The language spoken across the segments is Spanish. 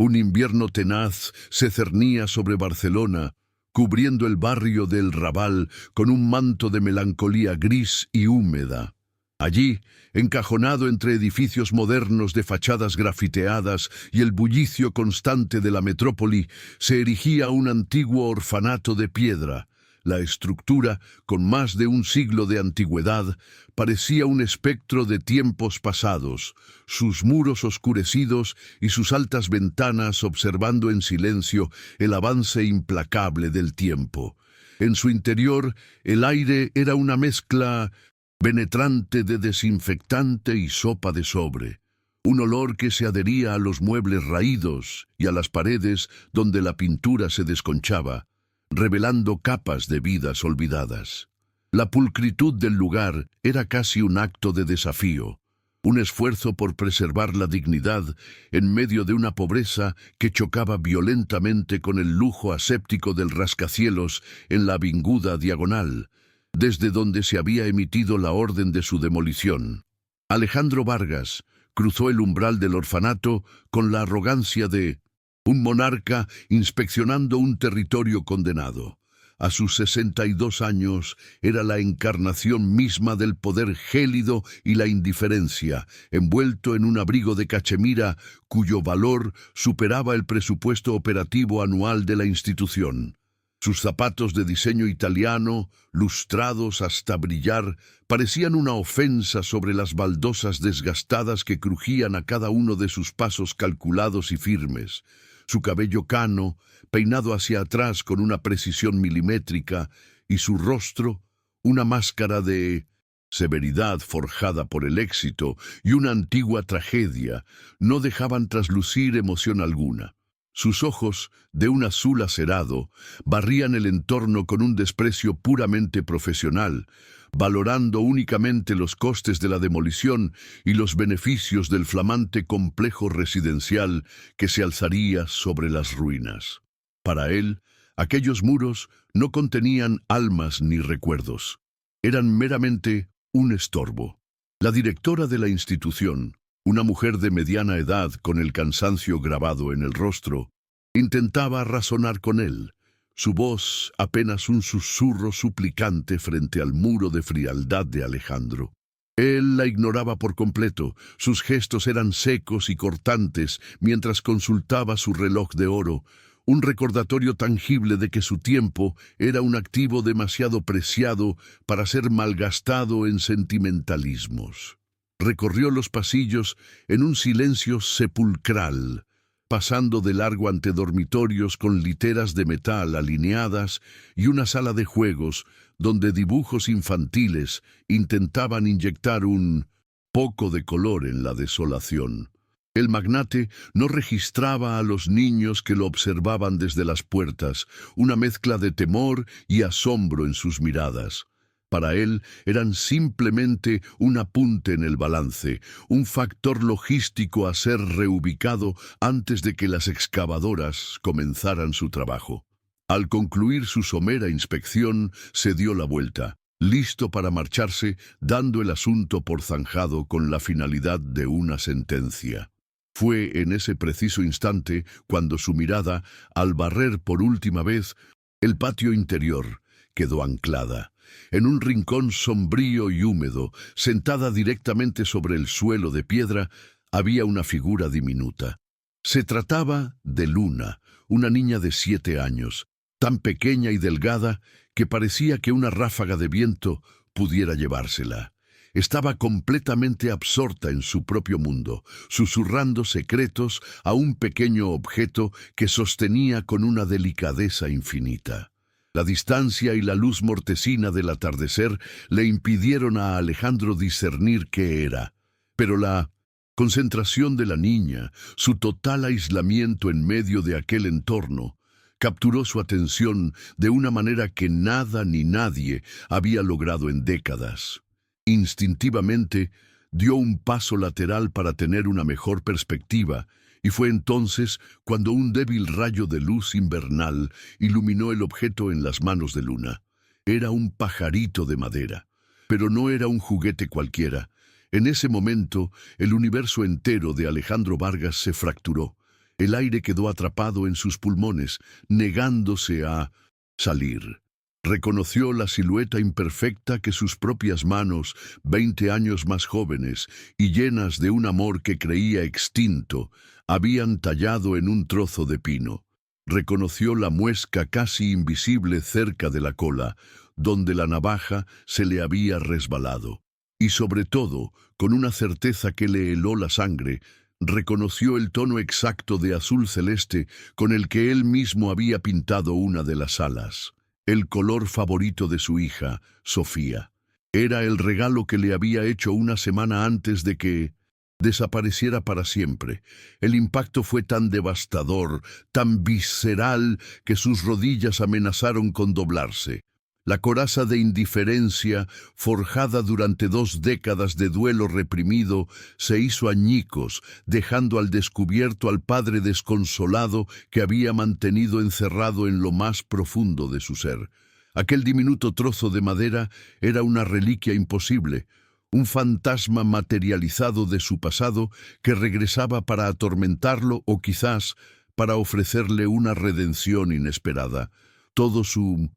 Un invierno tenaz se cernía sobre Barcelona, cubriendo el barrio del Raval con un manto de melancolía gris y húmeda. Allí, encajonado entre edificios modernos de fachadas grafiteadas y el bullicio constante de la metrópoli, se erigía un antiguo orfanato de piedra. La estructura, con más de un siglo de antigüedad, parecía un espectro de tiempos pasados, sus muros oscurecidos y sus altas ventanas observando en silencio el avance implacable del tiempo. En su interior, el aire era una mezcla penetrante de desinfectante y sopa de sobre, un olor que se adhería a los muebles raídos y a las paredes donde la pintura se desconchaba, revelando capas de vidas olvidadas. La pulcritud del lugar era casi un acto de desafío, un esfuerzo por preservar la dignidad en medio de una pobreza que chocaba violentamente con el lujo aséptico del rascacielos en la avinguda Diagonal, desde donde se había emitido la orden de su demolición. Alejandro Vargas cruzó el umbral del orfanato con la arrogancia de un monarca inspeccionando un territorio condenado. A sus 62 años era la encarnación misma del poder gélido y la indiferencia, envuelto en un abrigo de cachemira cuyo valor superaba el presupuesto operativo anual de la institución. Sus zapatos de diseño italiano, lustrados hasta brillar, parecían una ofensa sobre las baldosas desgastadas que crujían a cada uno de sus pasos calculados y firmes. Su cabello cano, peinado hacia atrás con una precisión milimétrica, y su rostro, una máscara de severidad forjada por el éxito y una antigua tragedia, no dejaban traslucir emoción alguna. Sus ojos, de un azul acerado, barrían el entorno con un desprecio puramente profesional, valorando únicamente los costes de la demolición y los beneficios del flamante complejo residencial que se alzaría sobre las ruinas. Para él, aquellos muros no contenían almas ni recuerdos. Eran meramente un estorbo. La directora de la institución, una mujer de mediana edad con el cansancio grabado en el rostro, intentaba razonar con él, su voz apenas un susurro suplicante frente al muro de frialdad de Alejandro. Él la ignoraba por completo, sus gestos eran secos y cortantes mientras consultaba su reloj de oro, un recordatorio tangible de que su tiempo era un activo demasiado preciado para ser malgastado en sentimentalismos. Recorrió los pasillos en un silencio sepulcral, pasando de largo ante dormitorios con literas de metal alineadas y una sala de juegos donde dibujos infantiles intentaban inyectar un poco de color en la desolación. El magnate no registraba a los niños que lo observaban desde las puertas, una mezcla de temor y asombro en sus miradas. Para él eran simplemente un apunte en el balance, un factor logístico a ser reubicado antes de que las excavadoras comenzaran su trabajo. Al concluir su somera inspección, se dio la vuelta, listo para marcharse, dando el asunto por zanjado con la finalidad de una sentencia. Fue en ese preciso instante cuando su mirada, al barrer por última vez el patio interior, quedó anclada. En un rincón sombrío y húmedo, sentada directamente sobre el suelo de piedra, había una figura diminuta. Se trataba de Luna, una niña de 7 años, tan pequeña y delgada que parecía que una ráfaga de viento pudiera llevársela. Estaba completamente absorta en su propio mundo, susurrando secretos a un pequeño objeto que sostenía con una delicadeza infinita. La distancia y la luz mortecina del atardecer le impidieron a Alejandro discernir qué era, pero la concentración de la niña, su total aislamiento en medio de aquel entorno, capturó su atención de una manera que nada ni nadie había logrado en décadas. Instintivamente, dio un paso lateral para tener una mejor perspectiva, y fue entonces cuando un débil rayo de luz invernal iluminó el objeto en las manos de Luna. Era un pajarito de madera, pero no era un juguete cualquiera. En ese momento, el universo entero de Alejandro Vargas se fracturó. El aire quedó atrapado en sus pulmones, negándose a salir. Reconoció la silueta imperfecta que sus propias manos, 20 años más jóvenes y llenas de un amor que creía extinto, habían tallado en un trozo de pino. Reconoció la muesca casi invisible cerca de la cola, donde la navaja se le había resbalado. Y sobre todo, con una certeza que le heló la sangre, reconoció el tono exacto de azul celeste con el que él mismo había pintado una de las alas. El color favorito de su hija, Sofía. Era el regalo que le había hecho una semana antes de que desapareciera para siempre. El impacto fue tan devastador, tan visceral, que sus rodillas amenazaron con doblarse. La coraza de indiferencia, forjada durante 2 décadas de duelo reprimido, se hizo añicos, dejando al descubierto al padre desconsolado que había mantenido encerrado en lo más profundo de su ser. Aquel diminuto trozo de madera era una reliquia imposible, un fantasma materializado de su pasado que regresaba para atormentarlo o quizás para ofrecerle una redención inesperada. Todo su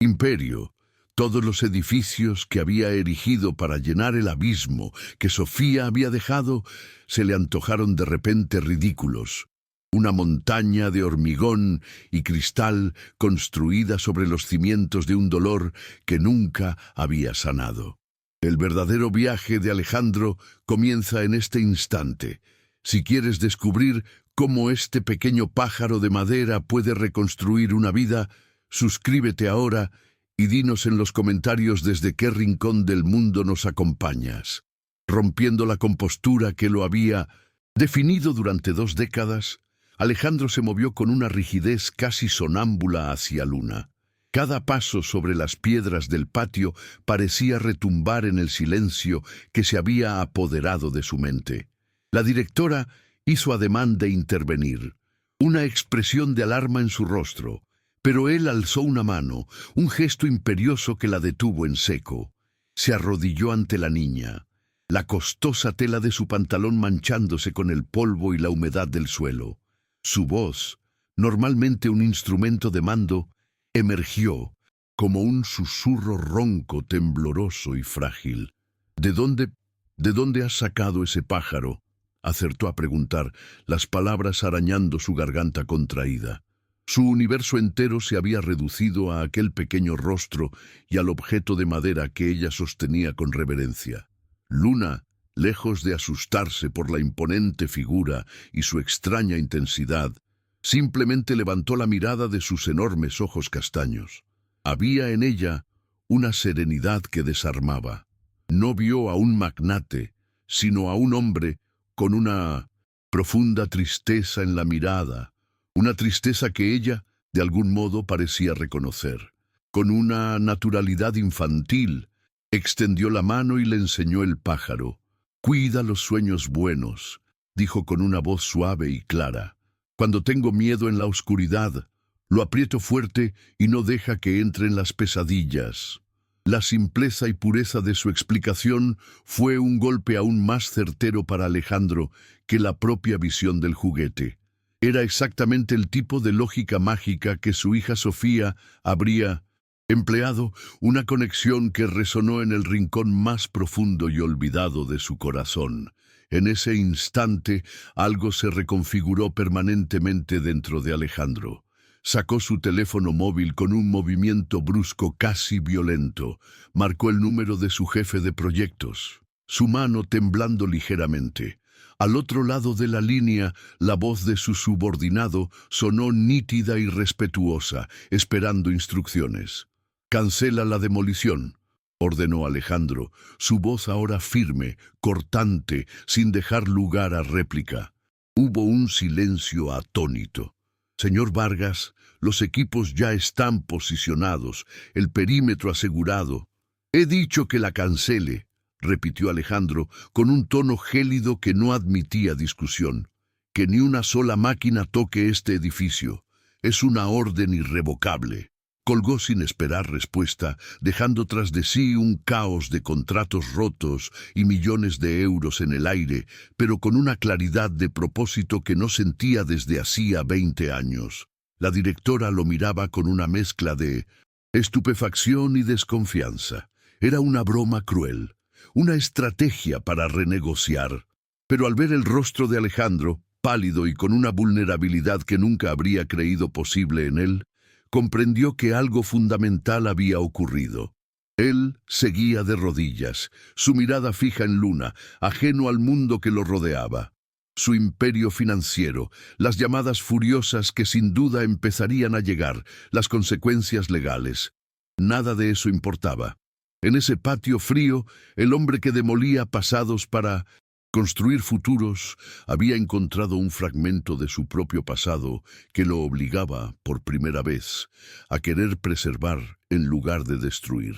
imperio, todos los edificios que había erigido para llenar el abismo que Sofía había dejado, se le antojaron de repente ridículos. Una montaña de hormigón y cristal construida sobre los cimientos de un dolor que nunca había sanado. El verdadero viaje de Alejandro comienza en este instante. Si quieres descubrir cómo este pequeño pájaro de madera puede reconstruir una vida, suscríbete ahora y dinos en los comentarios desde qué rincón del mundo nos acompañas. Rompiendo la compostura que lo había definido durante 2 décadas, Alejandro se movió con una rigidez casi sonámbula hacia Luna. Cada paso sobre las piedras del patio parecía retumbar en el silencio que se había apoderado de su mente. La directora hizo ademán de intervenir, una expresión de alarma en su rostro, pero él alzó una mano, un gesto imperioso que la detuvo en seco. Se arrodilló ante la niña, la costosa tela de su pantalón manchándose con el polvo y la humedad del suelo. Su voz, normalmente un instrumento de mando, emergió como un susurro ronco, tembloroso y frágil. ¿De dónde has sacado ese pájaro?», acertó a preguntar, las palabras arañando su garganta contraída. Su universo entero se había reducido a aquel pequeño rostro y al objeto de madera que ella sostenía con reverencia. Luna, lejos de asustarse por la imponente figura y su extraña intensidad, simplemente levantó la mirada de sus enormes ojos castaños. Había en ella una serenidad que desarmaba. No vio a un magnate, sino a un hombre con una profunda tristeza en la mirada, una tristeza que ella, de algún modo, parecía reconocer. Con una naturalidad infantil, extendió la mano y le enseñó el pájaro. «Cuida los sueños buenos», dijo con una voz suave y clara. «Cuando tengo miedo en la oscuridad, lo aprieto fuerte y no deja que entren las pesadillas». La simpleza y pureza de su explicación fue un golpe aún más certero para Alejandro que la propia visión del juguete. Era exactamente el tipo de lógica mágica que su hija Sofía habría empleado, una conexión que resonó en el rincón más profundo y olvidado de su corazón. En ese instante, algo se reconfiguró permanentemente dentro de Alejandro. Sacó su teléfono móvil con un movimiento brusco casi violento. Marcó el número de su jefe de proyectos, su mano temblando ligeramente. Al otro lado de la línea, la voz de su subordinado sonó nítida y respetuosa, esperando instrucciones. «Cancela la demolición», ordenó Alejandro, su voz ahora firme, cortante, sin dejar lugar a réplica. Hubo un silencio atónito. «Señor Vargas, los equipos ya están posicionados, el perímetro asegurado». «He dicho que la cancele», repitió Alejandro con un tono gélido que no admitía discusión. «Que ni una sola máquina toque este edificio. Es una orden irrevocable». Colgó sin esperar respuesta, dejando tras de sí un caos de contratos rotos y millones de euros en el aire, pero con una claridad de propósito que no sentía desde hacía 20 años. La directora lo miraba con una mezcla de estupefacción y desconfianza. Era una broma cruel, una estrategia para renegociar. Pero al ver el rostro de Alejandro, pálido y con una vulnerabilidad que nunca habría creído posible en él, comprendió que algo fundamental había ocurrido. Él seguía de rodillas, su mirada fija en Luna, ajeno al mundo que lo rodeaba. Su imperio financiero, las llamadas furiosas que sin duda empezarían a llegar, las consecuencias legales. Nada de eso importaba. En ese patio frío, el hombre que demolía pasados para construir futuros había encontrado un fragmento de su propio pasado que lo obligaba, por primera vez, a querer preservar en lugar de destruir.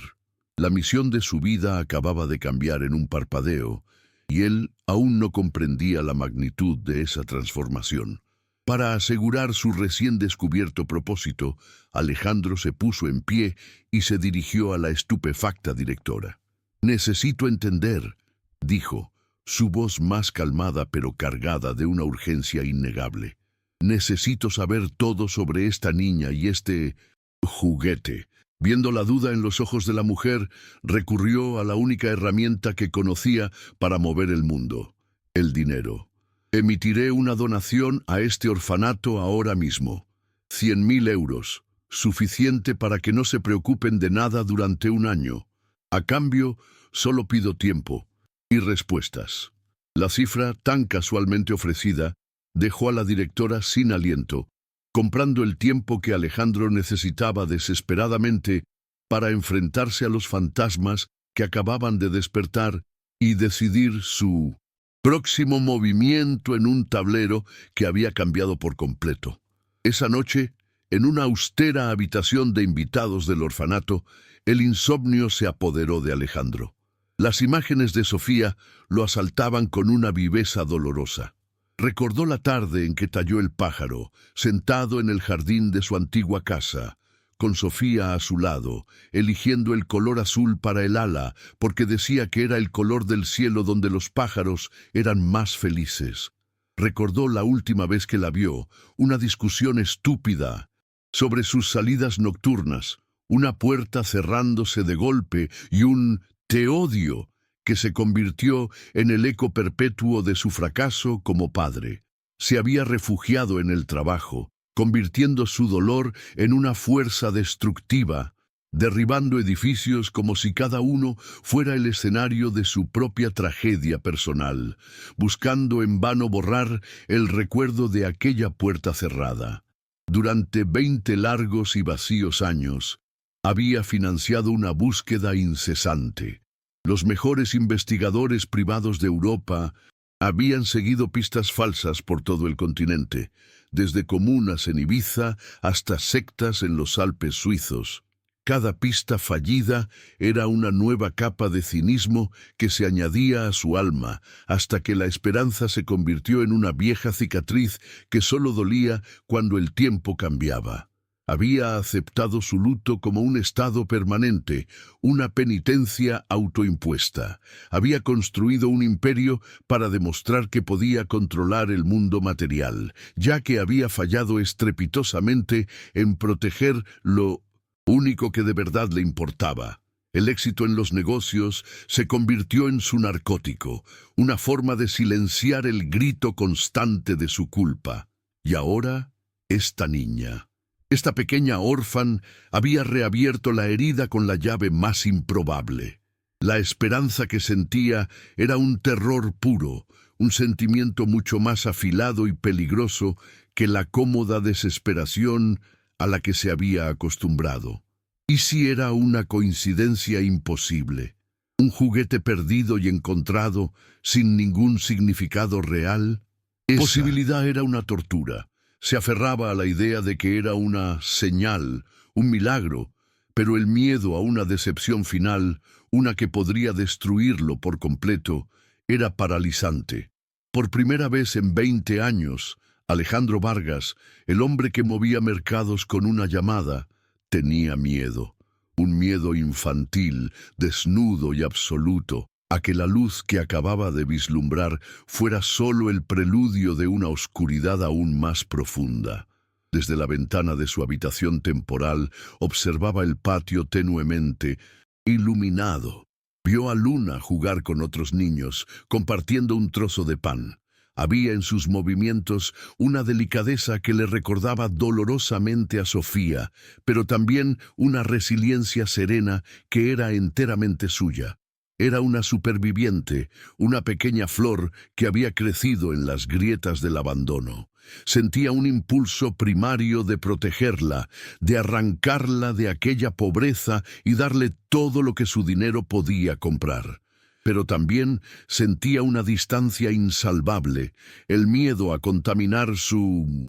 La misión de su vida acababa de cambiar en un parpadeo, y él aún no comprendía la magnitud de esa transformación. Para asegurar su recién descubierto propósito, Alejandro se puso en pie y se dirigió a la estupefacta directora. «Necesito entender», dijo, su voz más calmada pero cargada de una urgencia innegable. «Necesito saber todo sobre esta niña y este juguete». Viendo la duda en los ojos de la mujer, recurrió a la única herramienta que conocía para mover el mundo: el dinero. «Emitiré una donación a este orfanato ahora mismo. 100.000 euros, suficiente para que no se preocupen de nada durante un año. A cambio, solo pido tiempo y respuestas». La cifra, tan casualmente ofrecida, dejó a la directora sin aliento, comprando el tiempo que Alejandro necesitaba desesperadamente para enfrentarse a los fantasmas que acababan de despertar y decidir su próximo movimiento en un tablero que había cambiado por completo. Esa noche, en una austera habitación de invitados del orfanato, el insomnio se apoderó de Alejandro. Las imágenes de Sofía lo asaltaban con una viveza dolorosa. Recordó la tarde en que talló el pájaro, sentado en el jardín de su antigua casa, con Sofía a su lado, eligiendo el color azul para el ala, porque decía que era el color del cielo donde los pájaros eran más felices. Recordó la última vez que la vio, una discusión estúpida sobre sus salidas nocturnas, una puerta cerrándose de golpe y un «te odio» que se convirtió en el eco perpetuo de su fracaso como padre. Se había refugiado en el trabajo, convirtiendo su dolor en una fuerza destructiva, derribando edificios como si cada uno fuera el escenario de su propia tragedia personal, buscando en vano borrar el recuerdo de aquella puerta cerrada. Durante 20 largos y vacíos años, había financiado una búsqueda incesante. Los mejores investigadores privados de Europa habían seguido pistas falsas por todo el continente, desde comunas en Ibiza hasta sectas en los Alpes suizos. Cada pista fallida era una nueva capa de cinismo que se añadía a su alma, hasta que la esperanza se convirtió en una vieja cicatriz que solo dolía cuando el tiempo cambiaba. Había aceptado su luto como un estado permanente, una penitencia autoimpuesta. Había construido un imperio para demostrar que podía controlar el mundo material, ya que había fallado estrepitosamente en proteger lo único que de verdad le importaba. El éxito en los negocios se convirtió en su narcótico, una forma de silenciar el grito constante de su culpa. Y ahora, esta niña. Esta pequeña órfan había reabierto la herida con la llave más improbable. La esperanza que sentía era un terror puro, un sentimiento mucho más afilado y peligroso que la cómoda desesperación a la que se había acostumbrado. ¿Y si era una coincidencia imposible? ¿Un juguete perdido y encontrado sin ningún significado real? Esa posibilidad era una tortura. Se aferraba a la idea de que era una señal, un milagro, pero el miedo a una decepción final, una que podría destruirlo por completo, era paralizante. Por primera vez en 20 años, Alejandro Vargas, el hombre que movía mercados con una llamada, Tenía miedo, un miedo infantil, desnudo y absoluto, a que la luz que acababa de vislumbrar fuera solo el preludio de una oscuridad aún más profunda. Desde la ventana de su habitación temporal observaba el patio tenuemente, iluminado. Vio a Luna jugar con otros niños, compartiendo un trozo de pan. Había en sus movimientos una delicadeza que le recordaba dolorosamente a Sofía, pero también una resiliencia serena que era enteramente suya. Era una superviviente, una pequeña flor que había crecido en las grietas del abandono. Sentía un impulso primario de protegerla, de arrancarla de aquella pobreza y darle todo lo que su dinero podía comprar. Pero también sentía una distancia insalvable, el miedo a contaminar su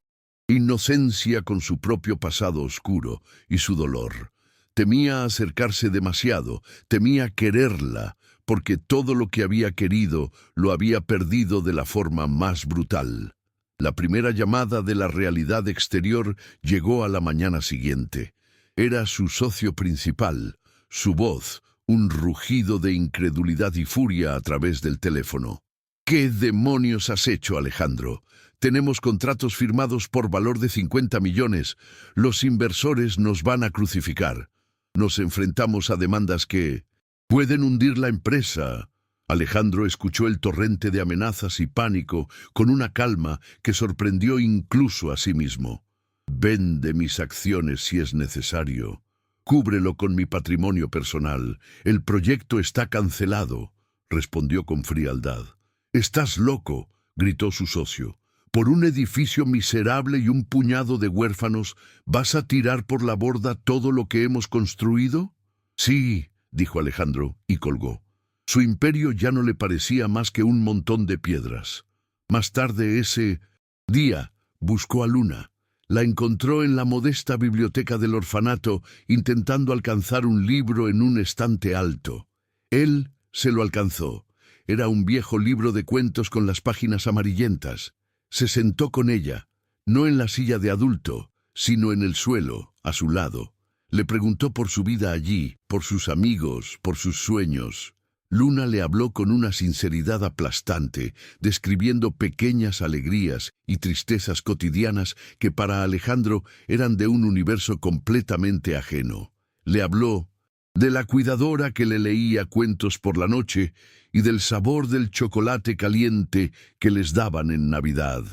inocencia con su propio pasado oscuro y su dolor. Temía acercarse demasiado, temía quererla, porque todo lo que había querido lo había perdido de la forma más brutal. La primera llamada de la realidad exterior llegó a la mañana siguiente. Era su socio principal, su voz, un rugido de incredulidad y furia a través del teléfono. ¿Qué demonios has hecho, Alejandro? Tenemos contratos firmados por valor de 50 millones. Los inversores nos van a crucificar. Nos enfrentamos a demandas que pueden hundir la empresa. Alejandro escuchó el torrente de amenazas y pánico con una calma que sorprendió incluso a sí mismo. Vende mis acciones si es necesario. Cúbrelo con mi patrimonio personal. El proyecto está cancelado, respondió con frialdad. «Estás loco», gritó su socio. «¿Por un edificio miserable y un puñado de huérfanos vas a tirar por la borda todo lo que hemos construido?» «Sí», dijo Alejandro, y colgó. Su imperio ya no le parecía más que un montón de piedras. Más tarde ese día buscó a Luna. La encontró en la modesta biblioteca del orfanato, intentando alcanzar un libro en un estante alto. Él se lo alcanzó. Era un viejo libro de cuentos con las páginas amarillentas. Se sentó con ella, no en la silla de adulto, sino en el suelo, a su lado. Le preguntó por su vida allí, por sus amigos, por sus sueños. Luna le habló con una sinceridad aplastante, describiendo pequeñas alegrías y tristezas cotidianas que para Alejandro eran de un universo completamente ajeno. Le habló de la cuidadora que le leía cuentos por la noche y del sabor del chocolate caliente que les daban en Navidad.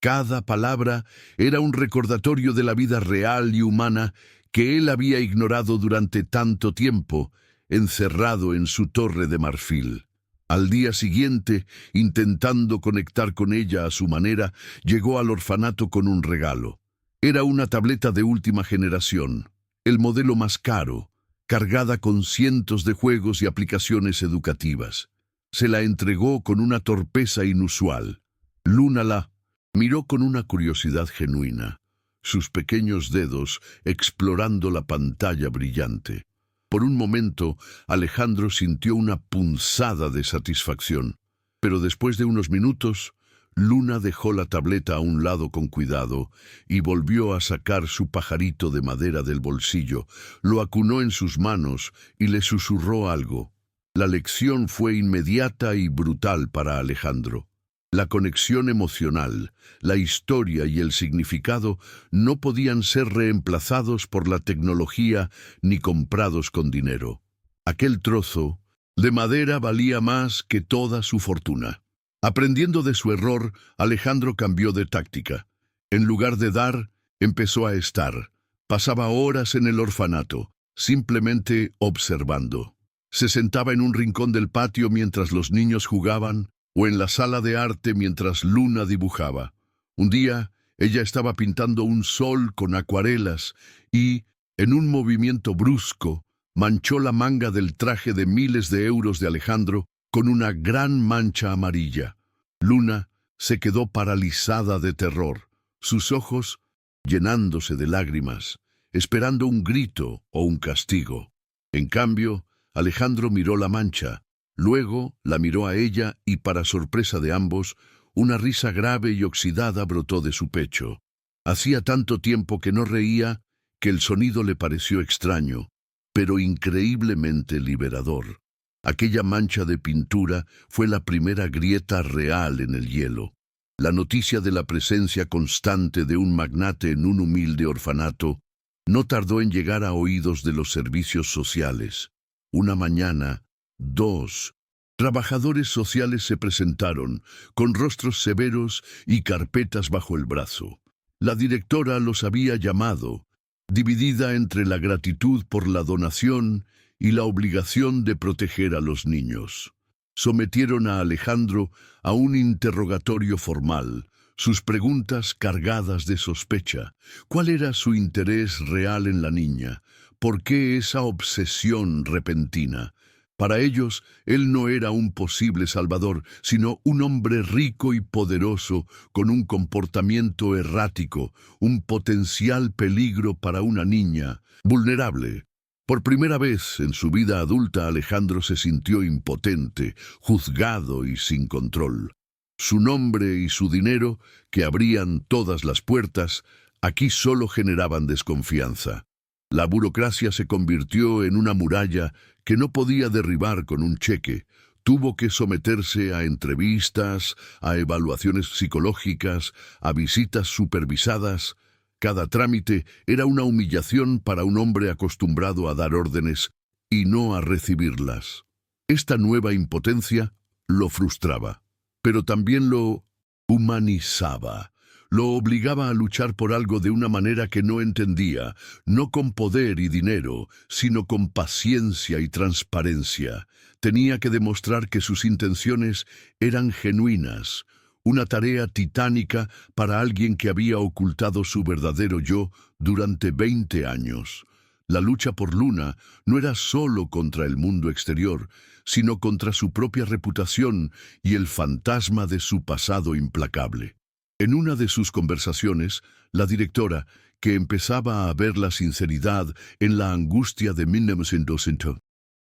Cada palabra era un recordatorio de la vida real y humana que él había ignorado durante tanto tiempo, encerrado en su torre de marfil. Al día siguiente, intentando conectar con ella a su manera, llegó al orfanato con un regalo. Era una tableta de última generación, el modelo más caro, cargada con cientos de juegos y aplicaciones educativas. Se la entregó con una torpeza inusual. Luna la miró con una curiosidad genuina, sus pequeños dedos explorando la pantalla brillante. Por un momento, Alejandro sintió una punzada de satisfacción, pero después de unos minutos, Luna dejó la tableta a un lado con cuidado y volvió a sacar su pajarito de madera del bolsillo, lo acunó en sus manos y le susurró algo. La lección fue inmediata y brutal para Alejandro. La conexión emocional, la historia y el significado no podían ser reemplazados por la tecnología ni comprados con dinero. Aquel trozo de madera valía más que toda su fortuna. Aprendiendo de su error, Alejandro cambió de táctica. En lugar de dar, empezó a estar. Pasaba horas en el orfanato, simplemente observando. Se sentaba en un rincón del patio mientras los niños jugaban, o en la sala de arte mientras Luna dibujaba. Un día, ella estaba pintando un sol con acuarelas y, en un movimiento brusco, manchó la manga del traje de miles de euros de Alejandro con una gran mancha amarilla. Luna se quedó paralizada de terror, sus ojos llenándose de lágrimas, esperando un grito o un castigo. En cambio, Alejandro miró la mancha. Luego la miró a ella y, para sorpresa de ambos, una risa grave y oxidada brotó de su pecho. Hacía tanto tiempo que no reía que el sonido le pareció extraño, pero increíblemente liberador. Aquella mancha de pintura fue la primera grieta real en el hielo. La noticia de la presencia constante de un magnate en un humilde orfanato no tardó en llegar a oídos de los servicios sociales. Una mañana, dos trabajadores sociales se presentaron, con rostros severos y carpetas bajo el brazo. La directora los había llamado, dividida entre la gratitud por la donación y la obligación de proteger a los niños. Sometieron a Alejandro a un interrogatorio formal, sus preguntas cargadas de sospecha. ¿Cuál era su interés real en la niña? ¿Por qué esa obsesión repentina? Para ellos, él no era un posible salvador, sino un hombre rico y poderoso, con un comportamiento errático, un potencial peligro para una niña, vulnerable. Por primera vez en su vida adulta, Alejandro se sintió impotente, juzgado y sin control. Su nombre y su dinero, que abrían todas las puertas, aquí solo generaban desconfianza. La burocracia se convirtió en una muralla que no podía derribar con un cheque. Tuvo que someterse a entrevistas, a evaluaciones psicológicas, a visitas supervisadas. Cada trámite era una humillación para un hombre acostumbrado a dar órdenes y no a recibirlas. Esta nueva impotencia lo frustraba, pero también lo humanizaba. Lo obligaba a luchar por algo de una manera que no entendía, no con poder y dinero, sino con paciencia y transparencia. Tenía que demostrar que sus intenciones eran genuinas, una tarea titánica para alguien que había ocultado su verdadero yo durante 20 años. La lucha por Luna no era solo contra el mundo exterior, sino contra su propia reputación y el fantasma de su pasado implacable. En una de sus conversaciones, la directora, que empezaba a ver la sinceridad en la angustia de 1900,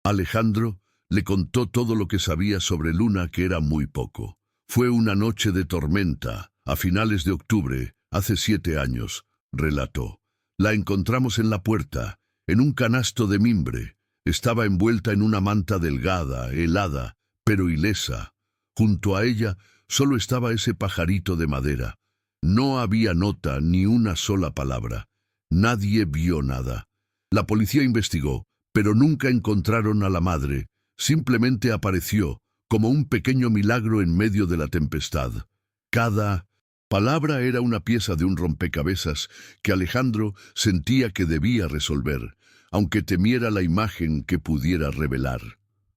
Alejandro le contó todo lo que sabía sobre Luna, que era muy poco. Fue una noche de tormenta, a finales de octubre, hace 7 años, relató. La encontramos en la puerta, en un canasto de mimbre. Estaba envuelta en una manta delgada, helada, pero ilesa. Junto a ella solo estaba ese pajarito de madera. No había nota ni una sola palabra. Nadie vio nada. La policía investigó, pero nunca encontraron a la madre. Simplemente apareció, como un pequeño milagro en medio de la tempestad. Cada palabra era una pieza de un rompecabezas que Alejandro sentía que debía resolver, aunque temiera la imagen que pudiera revelar.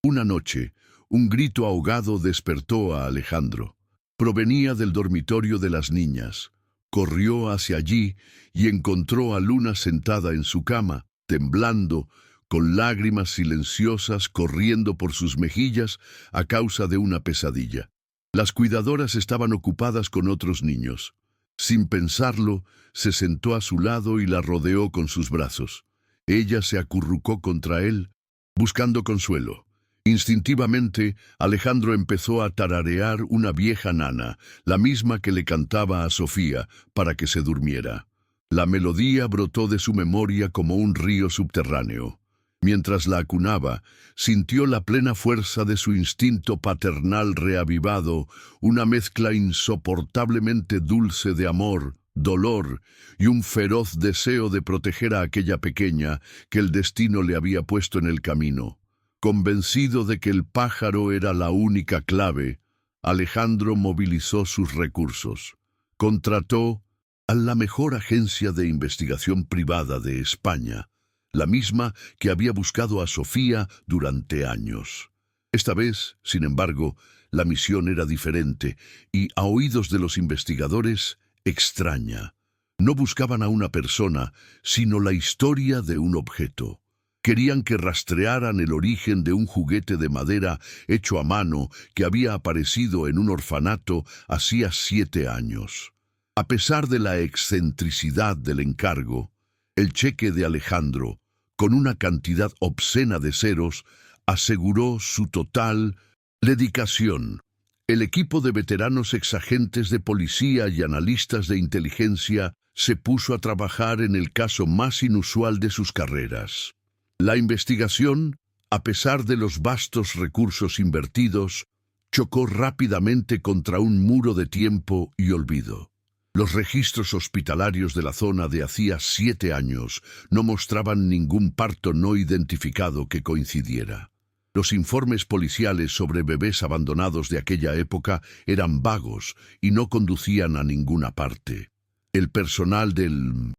Una noche, un grito ahogado despertó a Alejandro. Provenía del dormitorio de las niñas. Corrió hacia allí y encontró a Luna sentada en su cama, temblando, con lágrimas silenciosas corriendo por sus mejillas a causa de una pesadilla. Las cuidadoras estaban ocupadas con otros niños. Sin pensarlo, se sentó a su lado y la rodeó con sus brazos. Ella se acurrucó contra él, buscando consuelo. Instintivamente, Alejandro empezó a tararear una vieja nana, la misma que le cantaba a Sofía para que se durmiera. La melodía brotó de su memoria como un río subterráneo. Mientras la acunaba, sintió la plena fuerza de su instinto paternal reavivado, una mezcla insoportablemente dulce de amor, dolor y un feroz deseo de proteger a aquella pequeña que el destino le había puesto en el camino. Convencido de que el pájaro era la única clave, Alejandro movilizó sus recursos. Contrató a la mejor agencia de investigación privada de España, la misma que había buscado a Sofía durante años. Esta vez, sin embargo, la misión era diferente y, a oídos de los investigadores, extraña. No buscaban a una persona, sino la historia de un objeto. Querían que rastrearan el origen de un juguete de madera hecho a mano que había aparecido en un orfanato hacía 7 años. A pesar de la excentricidad del encargo, el cheque de Alejandro, con una cantidad obscena de ceros, aseguró su total dedicación. El equipo de veteranos exagentes de policía y analistas de inteligencia se puso a trabajar en el caso más inusual de sus carreras. La investigación, a pesar de los vastos recursos invertidos, chocó rápidamente contra un muro de tiempo y olvido. Los registros hospitalarios de la zona de hacía 7 años no mostraban ningún parto no identificado que coincidiera. Los informes policiales sobre bebés abandonados de aquella época eran vagos y no conducían a ninguna parte. El personal del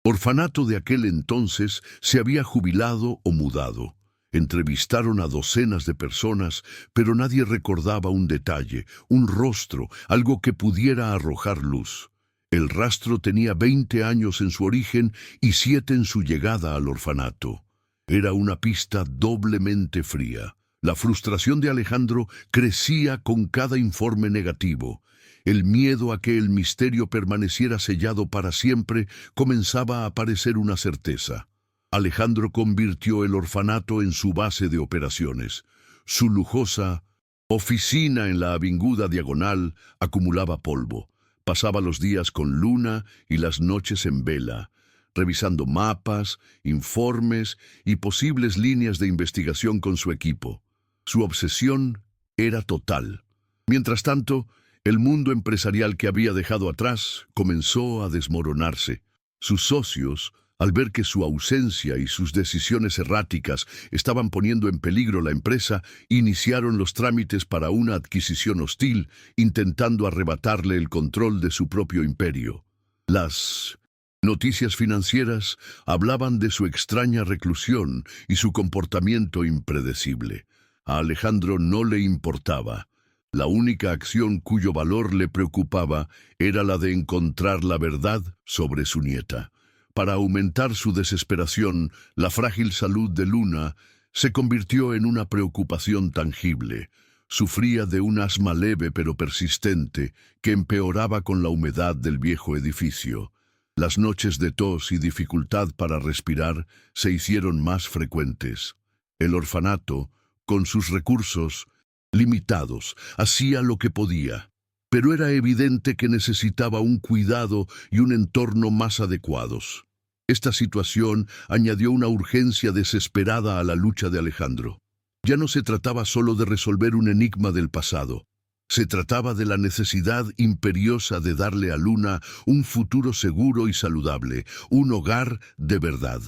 orfanato de aquel entonces se había jubilado o mudado. Entrevistaron a docenas de personas, pero nadie recordaba un detalle, un rostro, algo que pudiera arrojar luz. El rastro tenía 20 años en su origen y 7 en su llegada al orfanato. Era una pista doblemente fría. La frustración de Alejandro crecía con cada informe negativo. El miedo a que el misterio permaneciera sellado para siempre comenzaba a aparecer una certeza. Alejandro convirtió el orfanato en su base de operaciones. Su lujosa oficina en la avinguda Diagonal acumulaba polvo. Pasaba los días con luna y las noches en vela, revisando mapas, informes y posibles líneas de investigación con su equipo. Su obsesión era total. Mientras tanto, el mundo empresarial que había dejado atrás comenzó a desmoronarse. Sus socios, al ver que su ausencia y sus decisiones erráticas estaban poniendo en peligro la empresa, iniciaron los trámites para una adquisición hostil, intentando arrebatarle el control de su propio imperio. Las noticias financieras hablaban de su extraña reclusión y su comportamiento impredecible. A Alejandro no le importaba. La única acción cuyo valor le preocupaba era la de encontrar la verdad sobre su nieta. Para aumentar su desesperación, la frágil salud de Luna se convirtió en una preocupación tangible. Sufría de un asma leve pero persistente que empeoraba con la humedad del viejo edificio. Las noches de tos y dificultad para respirar se hicieron más frecuentes. El orfanato, con sus recursos limitados, hacía lo que podía, pero era evidente que necesitaba un cuidado y un entorno más adecuados. Esta situación añadió una urgencia desesperada a la lucha de Alejandro. Ya no se trataba solo de resolver un enigma del pasado. Se trataba de la necesidad imperiosa de darle a Luna un futuro seguro y saludable, un hogar de verdad.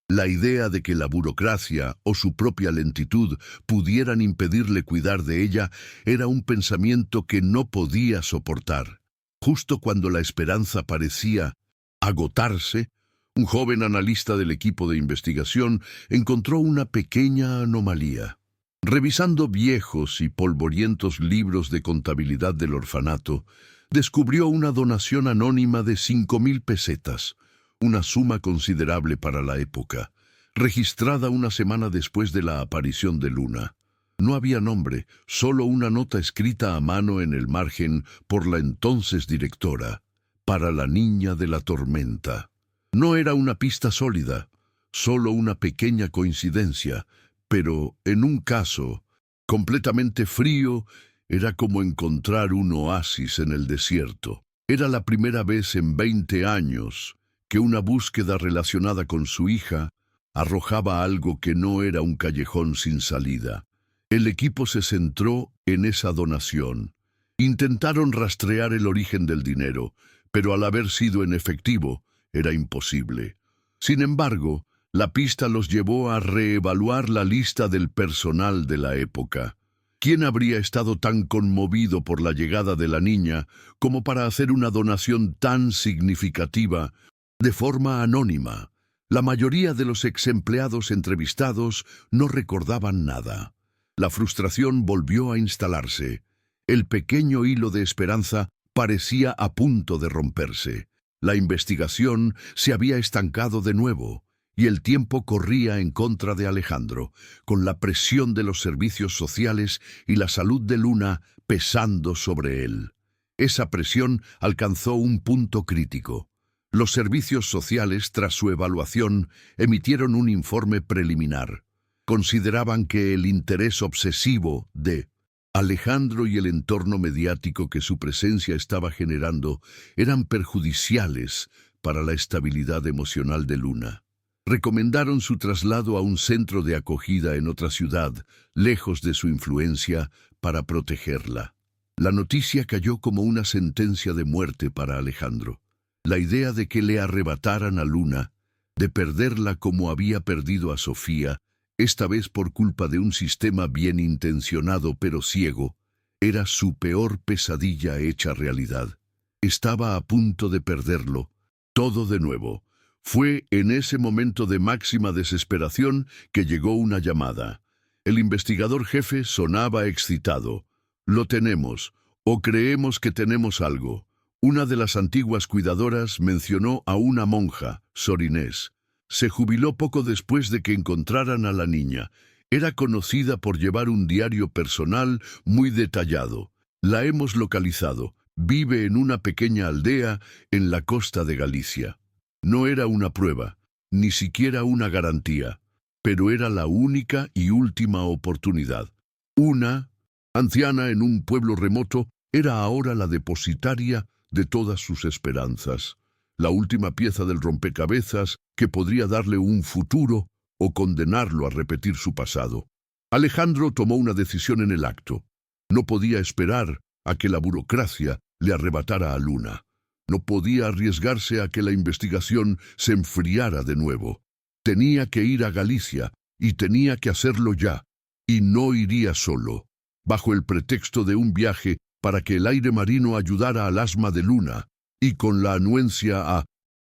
La idea de que la burocracia o su propia lentitud pudieran impedirle cuidar de ella era un pensamiento que no podía soportar. Justo cuando la esperanza parecía agotarse, un joven analista del equipo de investigación encontró una pequeña anomalía. Revisando viejos y polvorientos libros de contabilidad del orfanato, descubrió una donación anónima de 5.000 pesetas, una suma considerable para la época, registrada una semana después de la aparición de Luna. No había nombre, solo una nota escrita a mano en el margen por la entonces directora, para la niña de la tormenta. No era una pista sólida, solo una pequeña coincidencia, pero en un caso completamente frío era como encontrar un oasis en el desierto. Era la primera vez en 20 años que una búsqueda relacionada con su hija arrojaba algo que no era un callejón sin salida. El equipo se centró en esa donación. Intentaron rastrear el origen del dinero, pero al haber sido en efectivo, era imposible. Sin embargo, la pista los llevó a reevaluar la lista del personal de la época. ¿Quién habría estado tan conmovido por la llegada de la niña como para hacer una donación tan significativa de forma anónima? La mayoría de los exempleados entrevistados no recordaban nada. La frustración volvió a instalarse. El pequeño hilo de esperanza parecía a punto de romperse. La investigación se había estancado de nuevo, y el tiempo corría en contra de Alejandro, con la presión de los servicios sociales y la salud de Luna pesando sobre él. Esa presión alcanzó un punto crítico. Los servicios sociales, tras su evaluación, emitieron un informe preliminar. Consideraban que el interés obsesivo de Alejandro y el entorno mediático que su presencia estaba generando eran perjudiciales para la estabilidad emocional de Luna. Recomendaron su traslado a un centro de acogida en otra ciudad, lejos de su influencia, para protegerla. La noticia cayó como una sentencia de muerte para Alejandro. La idea de que le arrebataran a Luna, de perderla como había perdido a Sofía, esta vez por culpa de un sistema bien intencionado pero ciego, era su peor pesadilla hecha realidad. Estaba a punto de perderlo, todo de nuevo. Fue en ese momento de máxima desesperación que llegó una llamada. El investigador jefe sonaba excitado. «Lo tenemos, o creemos que tenemos algo». Una de las antiguas cuidadoras mencionó a una monja, Sor Inés. Se jubiló poco después de que encontraran a la niña. Era conocida por llevar un diario personal muy detallado. La hemos localizado. Vive en una pequeña aldea en la costa de Galicia. No era una prueba, ni siquiera una garantía, pero era la única y última oportunidad. Una, anciana en un pueblo remoto, era ahora la depositaria de todas sus esperanzas, la última pieza del rompecabezas que podría darle un futuro o condenarlo a repetir su pasado. Alejandro tomó una decisión en el acto. No podía esperar a que la burocracia le arrebatara a Luna. No podía arriesgarse a que la investigación se enfriara de nuevo. Tenía que ir a Galicia, y tenía que hacerlo ya, y no iría solo, bajo el pretexto de un viaje para que el aire marino ayudara al asma de Luna, y con la anuencia a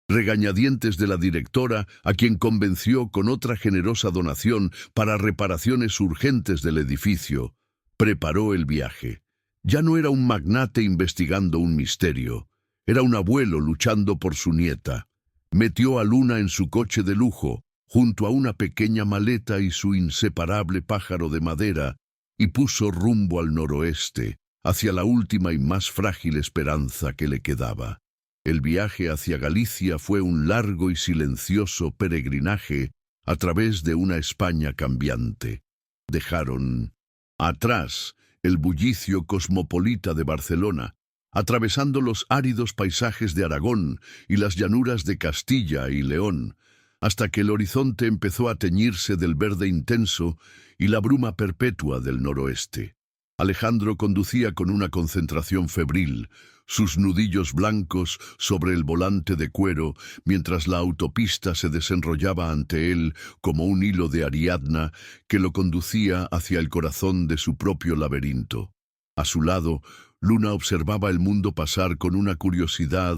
regañadientes de la directora, a quien convenció con otra generosa donación para reparaciones urgentes del edificio. Preparó el viaje. Ya no era un magnate investigando un misterio. Era un abuelo luchando por su nieta. Metió a Luna en su coche de lujo, junto a una pequeña maleta y su inseparable pájaro de madera, y puso rumbo al noroeste, hacia la última y más frágil esperanza que le quedaba. El viaje hacia Galicia fue un largo y silencioso peregrinaje a través de una España cambiante. Dejaron atrás el bullicio cosmopolita de Barcelona, atravesando los áridos paisajes de Aragón y las llanuras de Castilla y León, hasta que el horizonte empezó a teñirse del verde intenso y la bruma perpetua del noroeste. Alejandro conducía con una concentración febril, sus nudillos blancos sobre el volante de cuero, mientras la autopista se desenrollaba ante él como un hilo de Ariadna que lo conducía hacia el corazón de su propio laberinto. A su lado, Luna observaba el mundo pasar con una curiosidad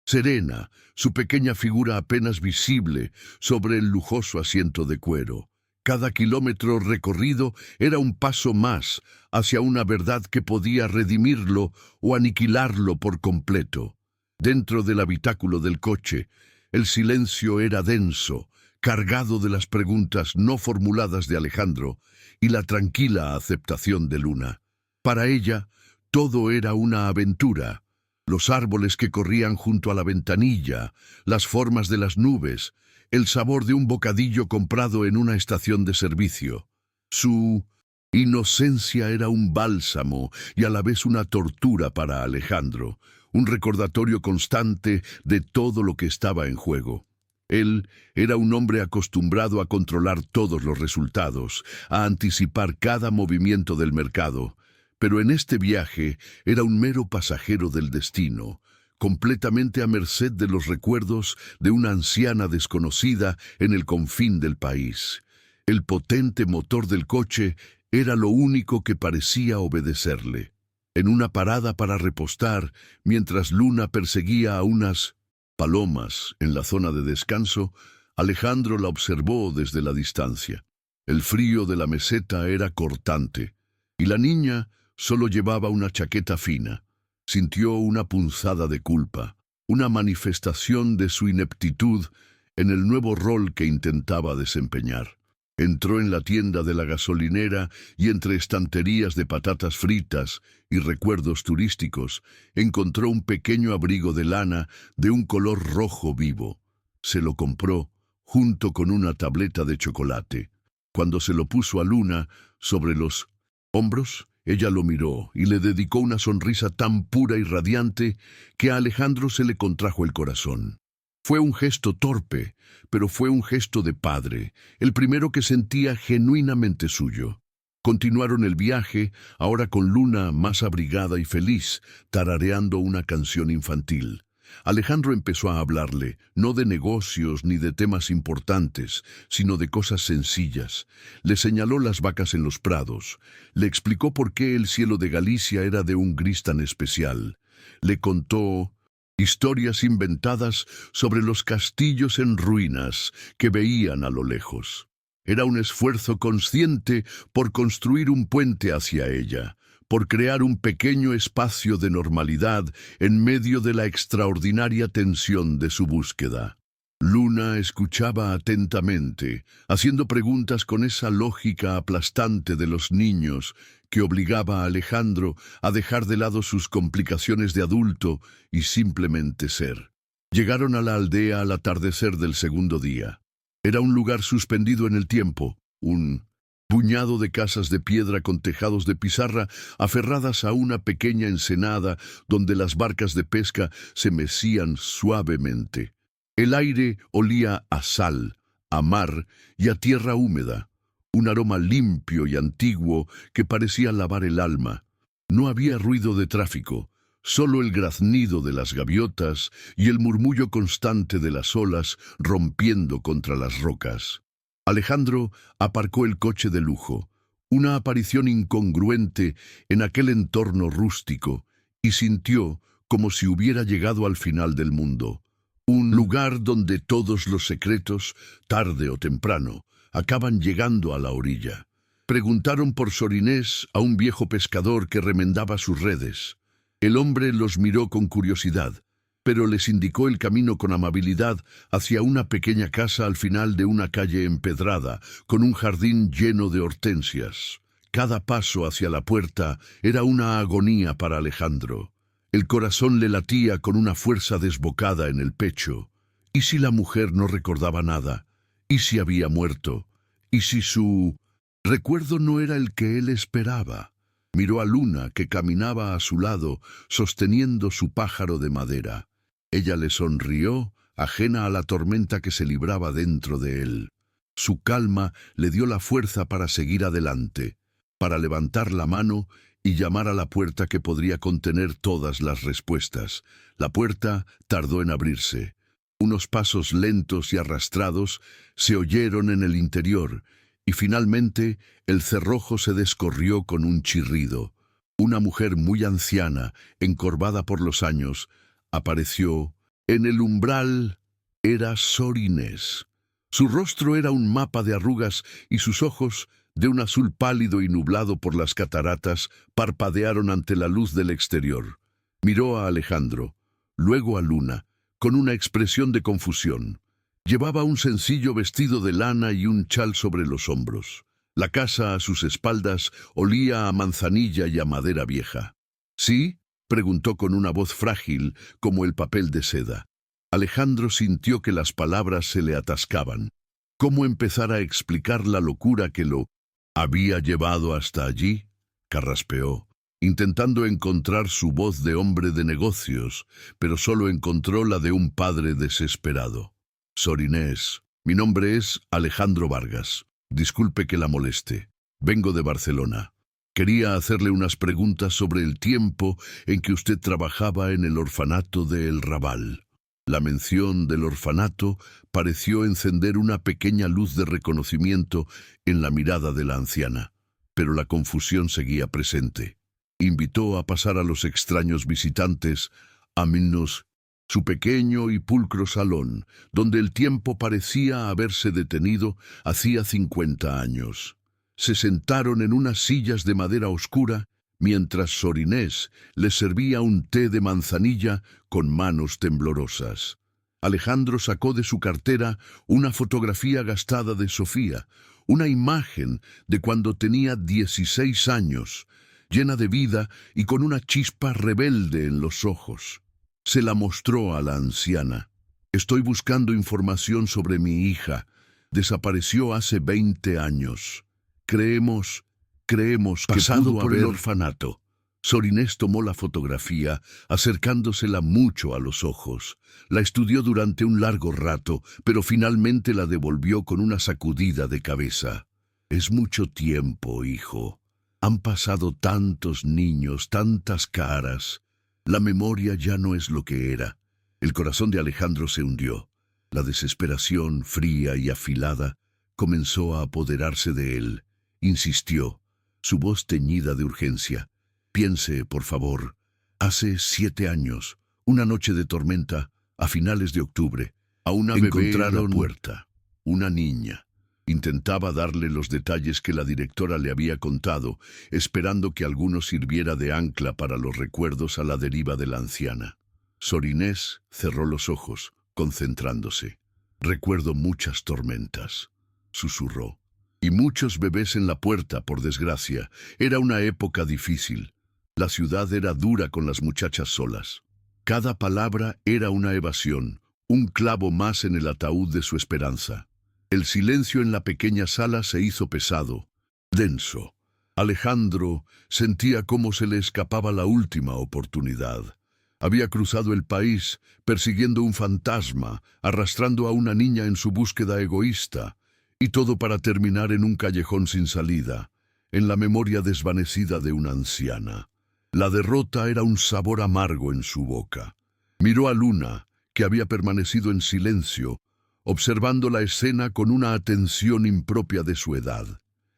serena, su pequeña figura apenas visible sobre el lujoso asiento de cuero. Cada kilómetro recorrido era un paso más hacia una verdad que podía redimirlo o aniquilarlo por completo. Dentro del habitáculo del coche, el silencio era denso, cargado de las preguntas no formuladas de Alejandro y la tranquila aceptación de Luna. Para ella, todo era una aventura. Los árboles que corrían junto a la ventanilla, las formas de las nubes, el sabor de un bocadillo comprado en una estación de servicio. Su inocencia era un bálsamo y a la vez una tortura para Alejandro, un recordatorio constante de todo lo que estaba en juego. Él era un hombre acostumbrado a controlar todos los resultados, a anticipar cada movimiento del mercado, pero en este viaje era un mero pasajero del destino, completamente a merced de los recuerdos de una anciana desconocida en el confín del país. El potente motor del coche era lo único que parecía obedecerle. En una parada para repostar, mientras Luna perseguía a unas palomas en la zona de descanso, Alejandro la observó desde la distancia. El frío de la meseta era cortante, y la niña solo llevaba una chaqueta fina. Sintió una punzada de culpa, una manifestación de su ineptitud en el nuevo rol que intentaba desempeñar. Entró en la tienda de la gasolinera y entre estanterías de patatas fritas y recuerdos turísticos encontró un pequeño abrigo de lana de un color rojo vivo. Se lo compró junto con una tableta de chocolate. Cuando se lo puso a Luna sobre los hombros, ella lo miró y le dedicó una sonrisa tan pura y radiante que a Alejandro se le contrajo el corazón. Fue un gesto torpe, pero fue un gesto de padre, el primero que sentía genuinamente suyo. Continuaron el viaje, ahora con Luna más abrigada y feliz, tarareando una canción infantil. Alejandro empezó a hablarle, no de negocios ni de temas importantes, sino de cosas sencillas. Le señaló las vacas en los prados, le explicó por qué el cielo de Galicia era de un gris tan especial. Le contó historias inventadas sobre los castillos en ruinas que veían a lo lejos. Era un esfuerzo consciente por construir un puente hacia ella, por crear un pequeño espacio de normalidad en medio de la extraordinaria tensión de su búsqueda. Luna escuchaba atentamente, haciendo preguntas con esa lógica aplastante de los niños que obligaba a Alejandro a dejar de lado sus complicaciones de adulto y simplemente ser. Llegaron a la aldea al atardecer del segundo día. Era un lugar suspendido en el tiempo, un puñado de casas de piedra con tejados de pizarra aferradas a una pequeña ensenada donde las barcas de pesca se mecían suavemente. El aire olía a sal, a mar y a tierra húmeda, un aroma limpio y antiguo que parecía lavar el alma. No había ruido de tráfico, solo el graznido de las gaviotas y el murmullo constante de las olas rompiendo contra las rocas. Alejandro aparcó el coche de lujo, una aparición incongruente en aquel entorno rústico, y sintió como si hubiera llegado al final del mundo. Un lugar donde todos los secretos, tarde o temprano, acaban llegando a la orilla. Preguntaron por Sor Inés a un viejo pescador que remendaba sus redes. El hombre los miró con curiosidad, pero les indicó el camino con amabilidad hacia una pequeña casa al final de una calle empedrada, con un jardín lleno de hortensias. Cada paso hacia la puerta era una agonía para Alejandro. El corazón le latía con una fuerza desbocada en el pecho. ¿Y si la mujer no recordaba nada? ¿Y si había muerto? ¿Y si su recuerdo no era el que él esperaba? Miró a Luna, que caminaba a su lado, sosteniendo su pájaro de madera. Ella le sonrió, ajena a la tormenta que se libraba dentro de él. Su calma le dio la fuerza para seguir adelante, para levantar la mano y llamar a la puerta que podría contener todas las respuestas. La puerta tardó en abrirse. Unos pasos lentos y arrastrados se oyeron en el interior, y finalmente el cerrojo se descorrió con un chirrido. Una mujer muy anciana, encorvada por los años, apareció. En el umbral era Sor Inés. Su rostro era un mapa de arrugas y sus ojos, de un azul pálido y nublado por las cataratas, parpadearon ante la luz del exterior. Miró a Alejandro, luego a Luna, con una expresión de confusión. Llevaba un sencillo vestido de lana y un chal sobre los hombros. La casa a sus espaldas olía a manzanilla y a madera vieja. ¿Sí?, preguntó con una voz frágil como el papel de seda. Alejandro sintió que las palabras se le atascaban. ¿Cómo empezar a explicar la locura que lo había llevado hasta allí? Carraspeó, intentando encontrar su voz de hombre de negocios, pero solo encontró la de un padre desesperado. Sor Inés, mi nombre es Alejandro Vargas. Disculpe que la moleste. Vengo de Barcelona. Quería hacerle unas preguntas sobre el tiempo en que usted trabajaba en el orfanato de El Raval. La mención del orfanato pareció encender una pequeña luz de reconocimiento en la mirada de la anciana, pero la confusión seguía presente. Invitó a pasar a los extraños visitantes a menos su pequeño y pulcro salón, donde el tiempo parecía haberse detenido hacía 50 años. Se sentaron en unas sillas de madera oscura, mientras Sor Inés les servía un té de manzanilla con manos temblorosas. Alejandro sacó de su cartera una fotografía gastada de Sofía, una imagen de cuando tenía 16 años, llena de vida y con una chispa rebelde en los ojos. Se la mostró a la anciana. Estoy buscando información sobre mi hija. Desapareció hace 20 años. Creemos que Pasado pudo por el orfanato. Sor Inés tomó la fotografía, acercándosela mucho a los ojos. La estudió durante un largo rato, pero finalmente la devolvió con una sacudida de cabeza. Es mucho tiempo, hijo. Han pasado tantos niños, tantas caras. La memoria ya no es lo que era. El corazón de Alejandro se hundió. La desesperación, fría y afilada, comenzó a apoderarse de él. Insistió, su voz teñida de urgencia. Piense, por favor. Hace 7 años, una noche de tormenta, a finales de octubre, a una bebé en la puerta, una niña. Intentaba darle los detalles que la directora le había contado, esperando que alguno sirviera de ancla para los recuerdos a la deriva de la anciana. Sor Inés cerró los ojos, concentrándose. Recuerdo muchas tormentas, susurró. Y muchos bebés en la puerta, por desgracia. Era una época difícil. La ciudad era dura con las muchachas solas. Cada palabra era una evasión, un clavo más en el ataúd de su esperanza. El silencio en la pequeña sala se hizo pesado, denso. Alejandro sentía cómo se le escapaba la última oportunidad. Había cruzado el país, persiguiendo un fantasma, arrastrando a una niña en su búsqueda egoísta, y todo para terminar en un callejón sin salida, en la memoria desvanecida de una anciana. La derrota era un sabor amargo en su boca. Miró a Luna, que había permanecido en silencio, observando la escena con una atención impropia de su edad.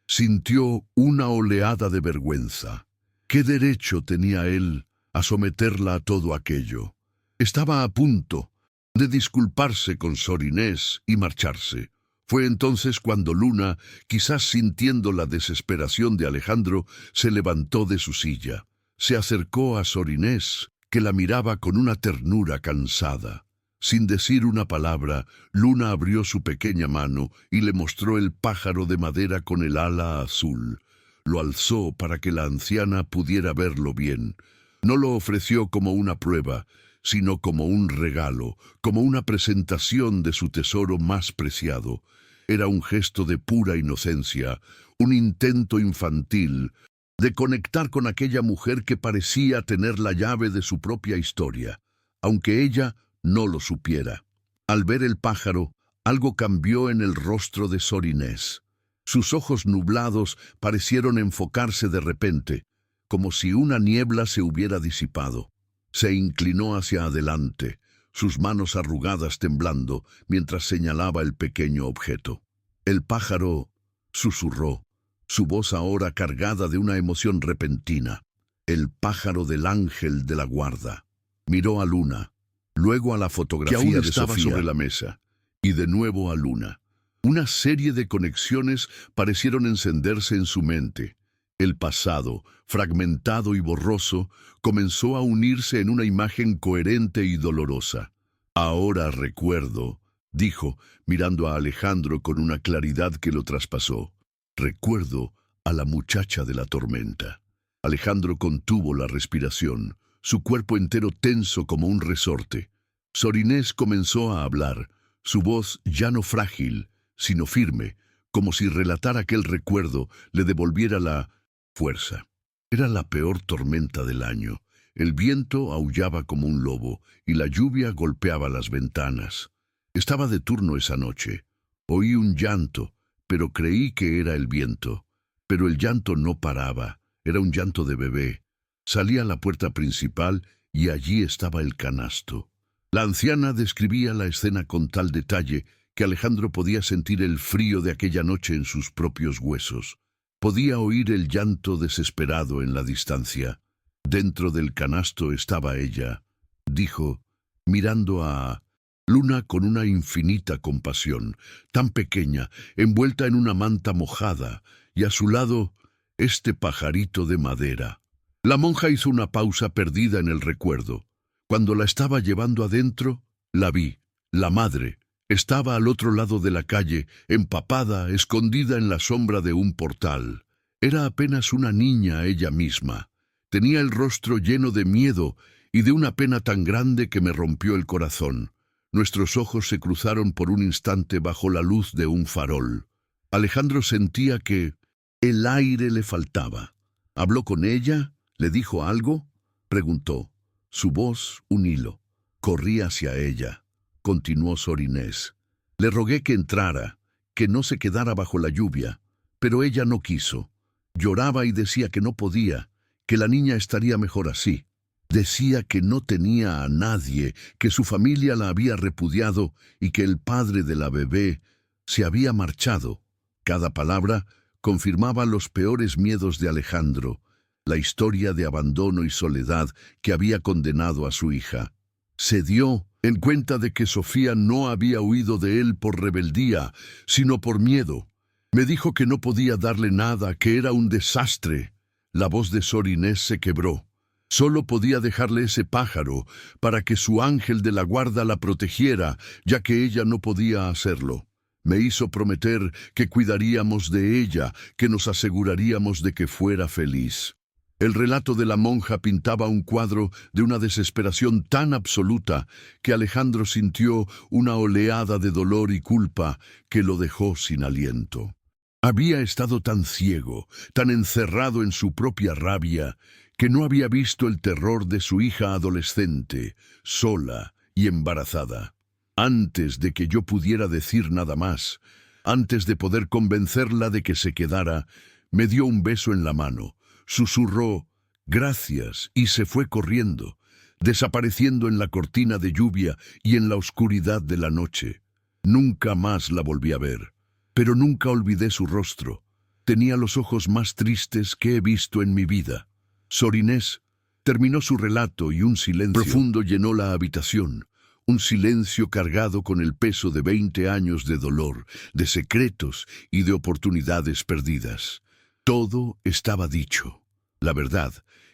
Sintió una oleada de vergüenza. ¿Qué derecho tenía él a someterla a todo aquello? Estaba a punto de disculparse con Sor Inés y marcharse. Fue entonces cuando Luna, quizás sintiendo la desesperación de Alejandro, se levantó de su silla. Se acercó a Sor Inés, que la miraba con una ternura cansada. Sin decir una palabra, Luna abrió su pequeña mano y le mostró el pájaro de madera con el ala azul. Lo alzó para que la anciana pudiera verlo bien. No lo ofreció como una prueba, sino como un regalo, como una presentación de su tesoro más preciado. Era un gesto de pura inocencia, un intento infantil de conectar con aquella mujer que parecía tener la llave de su propia historia, aunque ella no lo supiera. Al ver el pájaro, algo cambió en el rostro de Sor Inés. Sus ojos nublados parecieron enfocarse de repente, como si una niebla se hubiera disipado. Se inclinó hacia adelante, sus manos arrugadas temblando, mientras señalaba el pequeño objeto. El pájaro susurró, su voz ahora cargada de una emoción repentina. El pájaro del ángel de la guarda. Miró a Luna, luego a la fotografía que aún estaba de Sofía sobre la mesa, y de nuevo a Luna. Una serie de conexiones parecieron encenderse en su mente. El pasado, fragmentado y borroso, comenzó a unirse en una imagen coherente y dolorosa. Ahora recuerdo, dijo, mirando a Alejandro con una claridad que lo traspasó. Recuerdo a la muchacha de la tormenta. Alejandro contuvo la respiración, su cuerpo entero tenso como un resorte. Sor Inés comenzó a hablar, su voz ya no frágil, sino firme, como si relatar aquel recuerdo le devolviera la fuerza. Era la peor tormenta del año. El viento aullaba como un lobo y la lluvia golpeaba las ventanas. Estaba de turno esa noche. Oí un llanto, pero creí que era el viento. Pero el llanto no paraba, era un llanto de bebé. Salí a la puerta principal y allí estaba el canasto. La anciana describía la escena con tal detalle que Alejandro podía sentir el frío de aquella noche en sus propios huesos. Podía oír el llanto desesperado en la distancia. Dentro del canasto estaba ella, dijo, mirando a Luna con una infinita compasión, tan pequeña, envuelta en una manta mojada, y a su lado, este pajarito de madera. La monja hizo una pausa perdida en el recuerdo. Cuando la estaba llevando adentro, la vi. La madre estaba al otro lado de la calle, empapada, escondida en la sombra de un portal. Era apenas una niña ella misma. Tenía el rostro lleno de miedo y de una pena tan grande que me rompió el corazón. Nuestros ojos se cruzaron por un instante bajo la luz de un farol. Alejandro sentía que el aire le faltaba. Habló con ella, ¿Le dijo algo? Preguntó. Su voz, un hilo. Corrí hacia ella. Continuó Sor Inés. Le rogué que entrara, que no se quedara bajo la lluvia, pero ella no quiso. Lloraba y decía que no podía, que la niña estaría mejor así. Decía que no tenía a nadie, que su familia la había repudiado y que el padre de la bebé se había marchado. Cada palabra confirmaba los peores miedos de Alejandro, la historia de abandono y soledad que había condenado a su hija. Se dio en cuenta de que Sofía no había huido de él por rebeldía, sino por miedo. Me dijo que no podía darle nada, que era un desastre. La voz de Sor Inés se quebró. Solo podía dejarle ese pájaro para que su ángel de la guarda la protegiera, ya que ella no podía hacerlo. Me hizo prometer que cuidaríamos de ella, que nos aseguraríamos de que fuera feliz. El relato de la monja pintaba un cuadro de una desesperación tan absoluta que Alejandro sintió una oleada de dolor y culpa que lo dejó sin aliento. Había estado tan ciego, tan encerrado en su propia rabia, que no había visto el terror de su hija adolescente, sola y embarazada. Antes de que yo pudiera decir nada más, antes de poder convencerla de que se quedara, me dio un beso en la mano, susurró «Gracias» y se fue corriendo, desapareciendo en la cortina de lluvia y en la oscuridad de la noche. Nunca más la volví a ver, pero nunca olvidé su rostro. Tenía los ojos más tristes que he visto en mi vida. Sor Inés terminó su relato y un silencio profundo llenó la habitación. Un silencio cargado con el peso de 20 años de dolor, de secretos y de oportunidades perdidas. Todo estaba dicho. La verdad,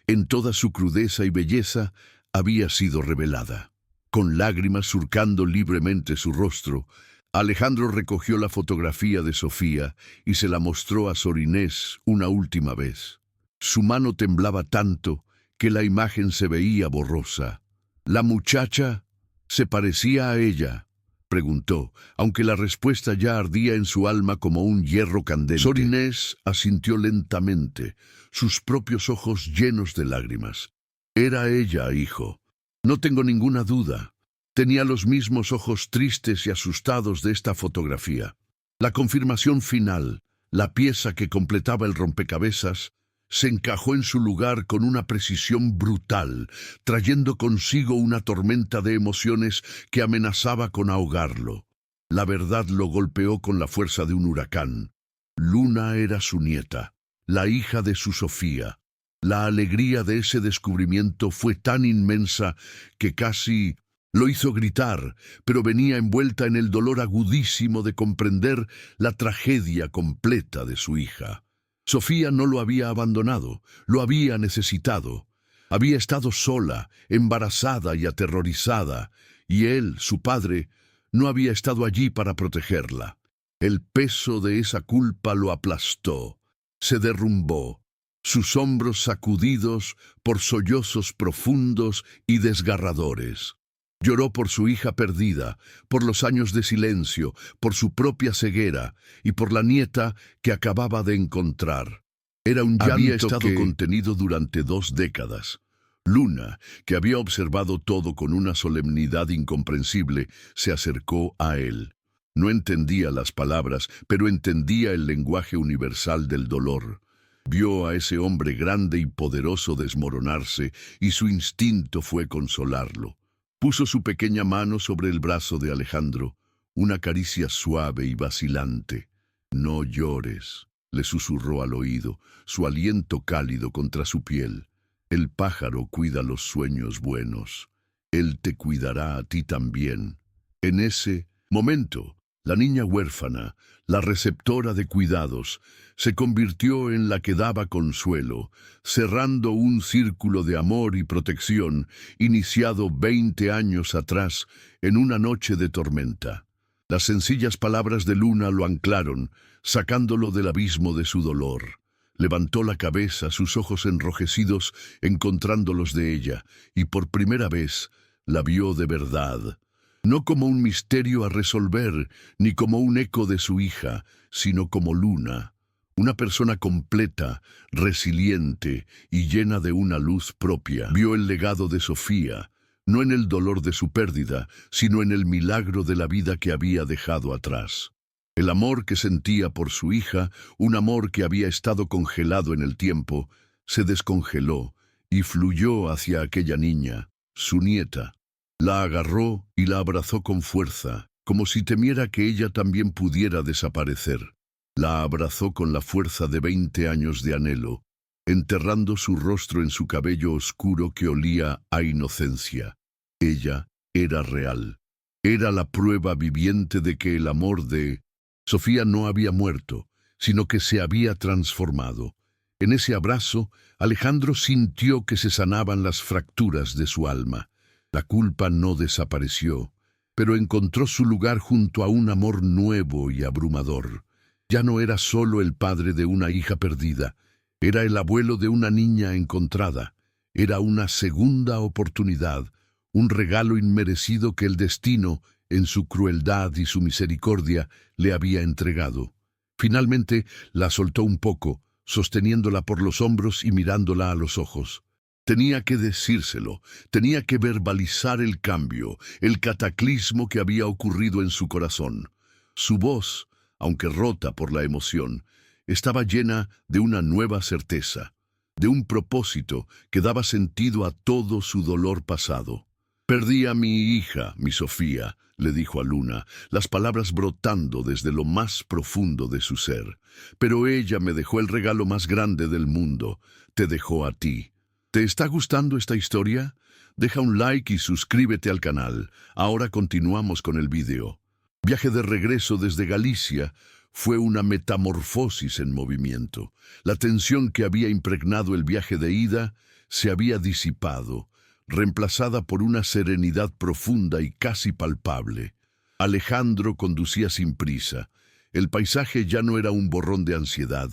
en toda su crudeza y belleza, había sido revelada. Con lágrimas surcando libremente su rostro, Alejandro recogió la fotografía de Sofía y se la mostró a Sor Inés una última vez. Su mano temblaba tanto que la imagen se veía borrosa. La muchacha ¿se parecía a ella?, preguntó, aunque la respuesta ya ardía en su alma como un hierro candente. Sor Inés asintió lentamente, sus propios ojos llenos de lágrimas. Era ella, hijo. No tengo ninguna duda. Tenía los mismos ojos tristes y asustados de esta fotografía. La confirmación final, la pieza que completaba el rompecabezas, se encajó en su lugar con una precisión brutal, trayendo consigo una tormenta de emociones que amenazaba con ahogarlo. La verdad lo golpeó con la fuerza de un huracán. Luna era su nieta, la hija de su Sofía. La alegría de ese descubrimiento fue tan inmensa que casi lo hizo gritar, pero venía envuelta en el dolor agudísimo de comprender la tragedia completa de su hija. Sofía no lo había abandonado, lo había necesitado. Había estado sola, embarazada y aterrorizada, y él, su padre, no había estado allí para protegerla. El peso de esa culpa lo aplastó, se derrumbó, sus hombros sacudidos por sollozos profundos y desgarradores. Lloró por su hija perdida, por los años de silencio, por su propia ceguera y por la nieta que acababa de encontrar. Era un llanto había estado contenido durante 2 décadas. Luna, que había observado todo con una solemnidad incomprensible, se acercó a él. No entendía las palabras, pero entendía el lenguaje universal del dolor. Vio a ese hombre grande y poderoso desmoronarse y su instinto fue consolarlo. Puso su pequeña mano sobre el brazo de Alejandro, una caricia suave y vacilante. «No llores», le susurró al oído, su aliento cálido contra su piel. «El pájaro cuida los sueños buenos. Él te cuidará a ti también». En ese momento, la niña huérfana, la receptora de cuidados, se convirtió en la que daba consuelo, cerrando un círculo de amor y protección iniciado 20 años atrás en una noche de tormenta. Las sencillas palabras de Luna lo anclaron, sacándolo del abismo de su dolor. Levantó la cabeza, sus ojos enrojecidos encontrando los de ella, y por primera vez la vio de verdad. No como un misterio a resolver, ni como un eco de su hija, sino como Luna, Una persona completa, resiliente y llena de una luz propia. Vio el legado de Sofía, no en el dolor de su pérdida, sino en el milagro de la vida que había dejado atrás. El amor que sentía por su hija, un amor que había estado congelado en el tiempo, se descongeló y fluyó hacia aquella niña, su nieta. La agarró y la abrazó con fuerza, como si temiera que ella también pudiera desaparecer. La abrazó con la fuerza de 20 años de anhelo, enterrando su rostro en su cabello oscuro que olía a inocencia. Ella era real. Era la prueba viviente de que el amor de Sofía no había muerto, sino que se había transformado. En ese abrazo, Alejandro sintió que se sanaban las fracturas de su alma. La culpa no desapareció, pero encontró su lugar junto a un amor nuevo y abrumador. Ya no era solo el padre de una hija perdida, era el abuelo de una niña encontrada. Era una segunda oportunidad, un regalo inmerecido que el destino, en su crueldad y su misericordia, le había entregado. Finalmente la soltó un poco, sosteniéndola por los hombros y mirándola a los ojos. Tenía que decírselo, tenía que verbalizar el cambio, el cataclismo que había ocurrido en su corazón. Su voz, aunque rota por la emoción, estaba llena de una nueva certeza, de un propósito que daba sentido a todo su dolor pasado. «Perdí a mi hija, mi Sofía», le dijo a Luna, las palabras brotando desde lo más profundo de su ser. «Pero ella me dejó el regalo más grande del mundo, te dejó a ti». ¿Te está gustando esta historia? Deja un like y suscríbete al canal. Ahora continuamos con el vídeo. Viaje de regreso desde Galicia fue una metamorfosis en movimiento. La tensión que había impregnado el viaje de ida se había disipado, reemplazada por una serenidad profunda y casi palpable. Alejandro conducía sin prisa. El paisaje ya no era un borrón de ansiedad,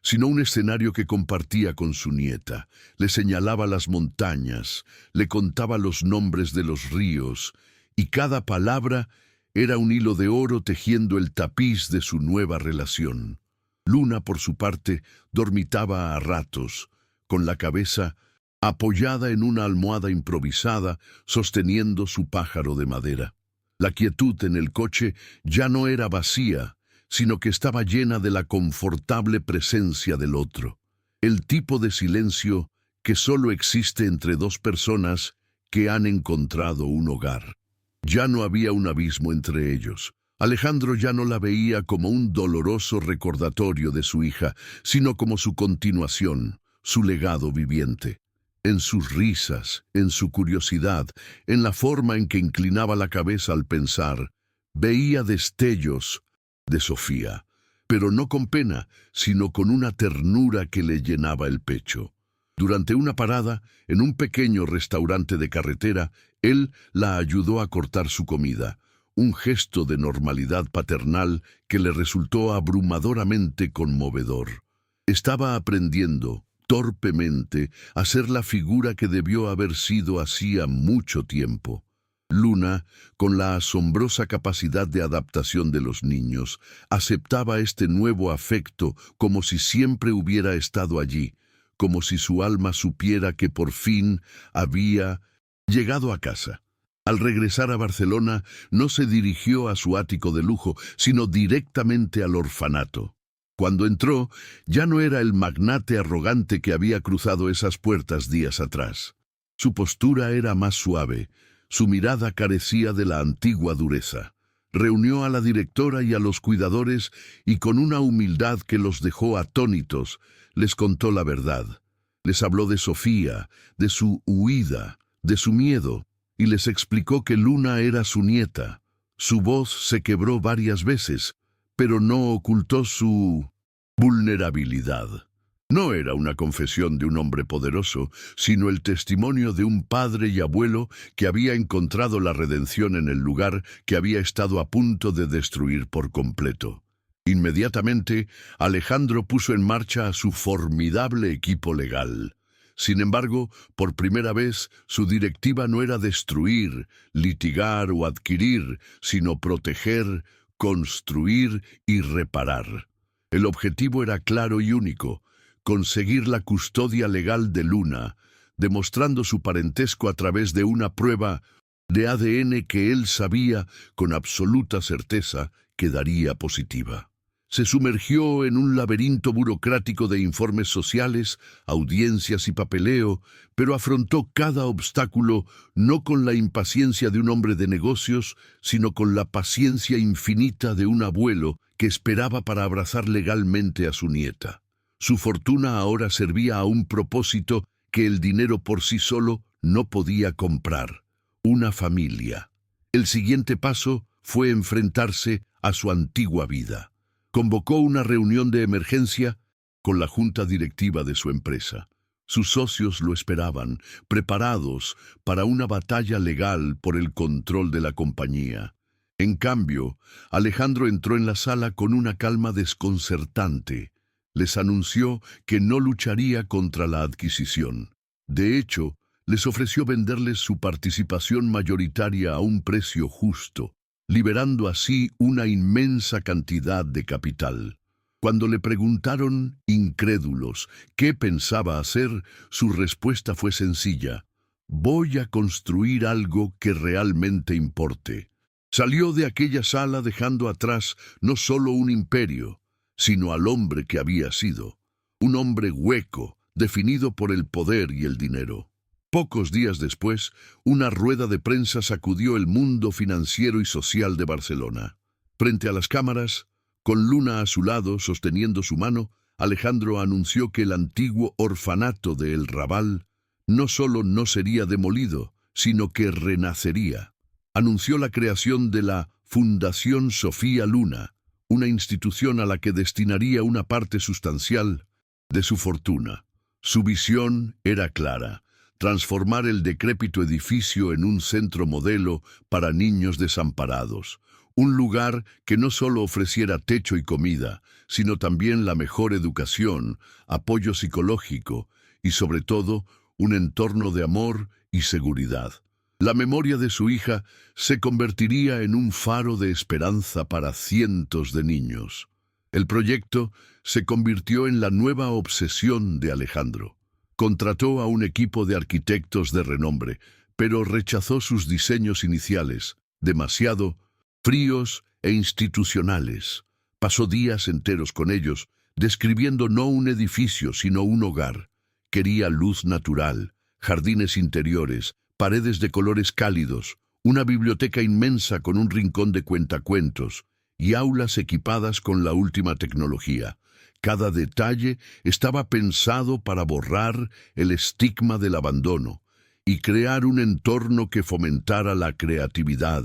sino un escenario que compartía con su nieta. Le señalaba las montañas, le contaba los nombres de los ríos, y cada palabra era un hilo de oro tejiendo el tapiz de su nueva relación. Luna, por su parte, dormitaba a ratos, con la cabeza apoyada en una almohada improvisada, sosteniendo su pájaro de madera. La quietud en el coche ya no era vacía, sino que estaba llena de la confortable presencia del otro. El tipo de silencio que solo existe entre dos personas que han encontrado un hogar. Ya no había un abismo entre ellos. Alejandro ya no la veía como un doloroso recordatorio de su hija, sino como su continuación, su legado viviente. En sus risas, en su curiosidad, en la forma en que inclinaba la cabeza al pensar, veía destellos de Sofía, pero no con pena, sino con una ternura que le llenaba el pecho. Durante una parada, en un pequeño restaurante de carretera, él la ayudó a cortar su comida, un gesto de normalidad paternal que le resultó abrumadoramente conmovedor. Estaba aprendiendo, torpemente, a ser la figura que debió haber sido hacía mucho tiempo. Luna, con la asombrosa capacidad de adaptación de los niños, aceptaba este nuevo afecto como si siempre hubiera estado allí, como si su alma supiera que por fin había llegado a casa. Al regresar a Barcelona, no se dirigió a su ático de lujo, sino directamente al orfanato. Cuando entró, ya no era el magnate arrogante que había cruzado esas puertas días atrás. Su postura era más suave. Su mirada carecía de la antigua dureza. Reunió a la directora y a los cuidadores y con una humildad que los dejó atónitos, les contó la verdad. Les habló de Sofía, de su huida, de su miedo, y les explicó que Luna era su nieta. Su voz se quebró varias veces, pero no ocultó su vulnerabilidad. No era una confesión de un hombre poderoso, sino el testimonio de un padre y abuelo que había encontrado la redención en el lugar que había estado a punto de destruir por completo. Inmediatamente, Alejandro puso en marcha a su formidable equipo legal. Sin embargo, por primera vez, su directiva no era destruir, litigar o adquirir, sino proteger, construir y reparar. El objetivo era claro y único: conseguir la custodia legal de Luna, demostrando su parentesco a través de una prueba de ADN que él sabía con absoluta certeza que daría positiva. Se sumergió en un laberinto burocrático de informes sociales, audiencias y papeleo, pero afrontó cada obstáculo no con la impaciencia de un hombre de negocios, sino con la paciencia infinita de un abuelo que esperaba para abrazar legalmente a su nieta. Su fortuna ahora servía a un propósito que el dinero por sí solo no podía comprar: una familia. El siguiente paso fue enfrentarse a su antigua vida. Convocó una reunión de emergencia con la junta directiva de su empresa. Sus socios lo esperaban, preparados para una batalla legal por el control de la compañía. En cambio, Alejandro entró en la sala con una calma desconcertante. Les anunció que no lucharía contra la adquisición. De hecho, les ofreció venderles su participación mayoritaria a un precio justo, liberando así una inmensa cantidad de capital. Cuando le preguntaron, incrédulos, qué pensaba hacer, su respuesta fue sencilla: voy a construir algo que realmente importe. Salió de aquella sala dejando atrás no solo un imperio, sino al hombre que había sido, un hombre hueco, definido por el poder y el dinero. Pocos días después, una rueda de prensa sacudió el mundo financiero y social de Barcelona. Frente a las cámaras, con Luna a su lado sosteniendo su mano, Alejandro anunció que el antiguo orfanato de El Raval no solo no sería demolido, sino que renacería. Anunció la creación de la Fundación Sofía Luna, una institución a la que destinaría una parte sustancial de su fortuna. Su visión era clara: transformar el decrépito edificio en un centro modelo para niños desamparados, un lugar que no solo ofreciera techo y comida, sino también la mejor educación, apoyo psicológico y, sobre todo, un entorno de amor y seguridad. La memoria de su hija se convertiría en un faro de esperanza para cientos de niños. El proyecto se convirtió en la nueva obsesión de Alejandro. Contrató a un equipo de arquitectos de renombre, pero rechazó sus diseños iniciales, demasiado fríos e institucionales. Pasó días enteros con ellos, describiendo no un edificio, sino un hogar. Quería luz natural, jardines interiores, paredes de colores cálidos, una biblioteca inmensa con un rincón de cuentacuentos y aulas equipadas con la última tecnología. Cada detalle estaba pensado para borrar el estigma del abandono y crear un entorno que fomentara la creatividad,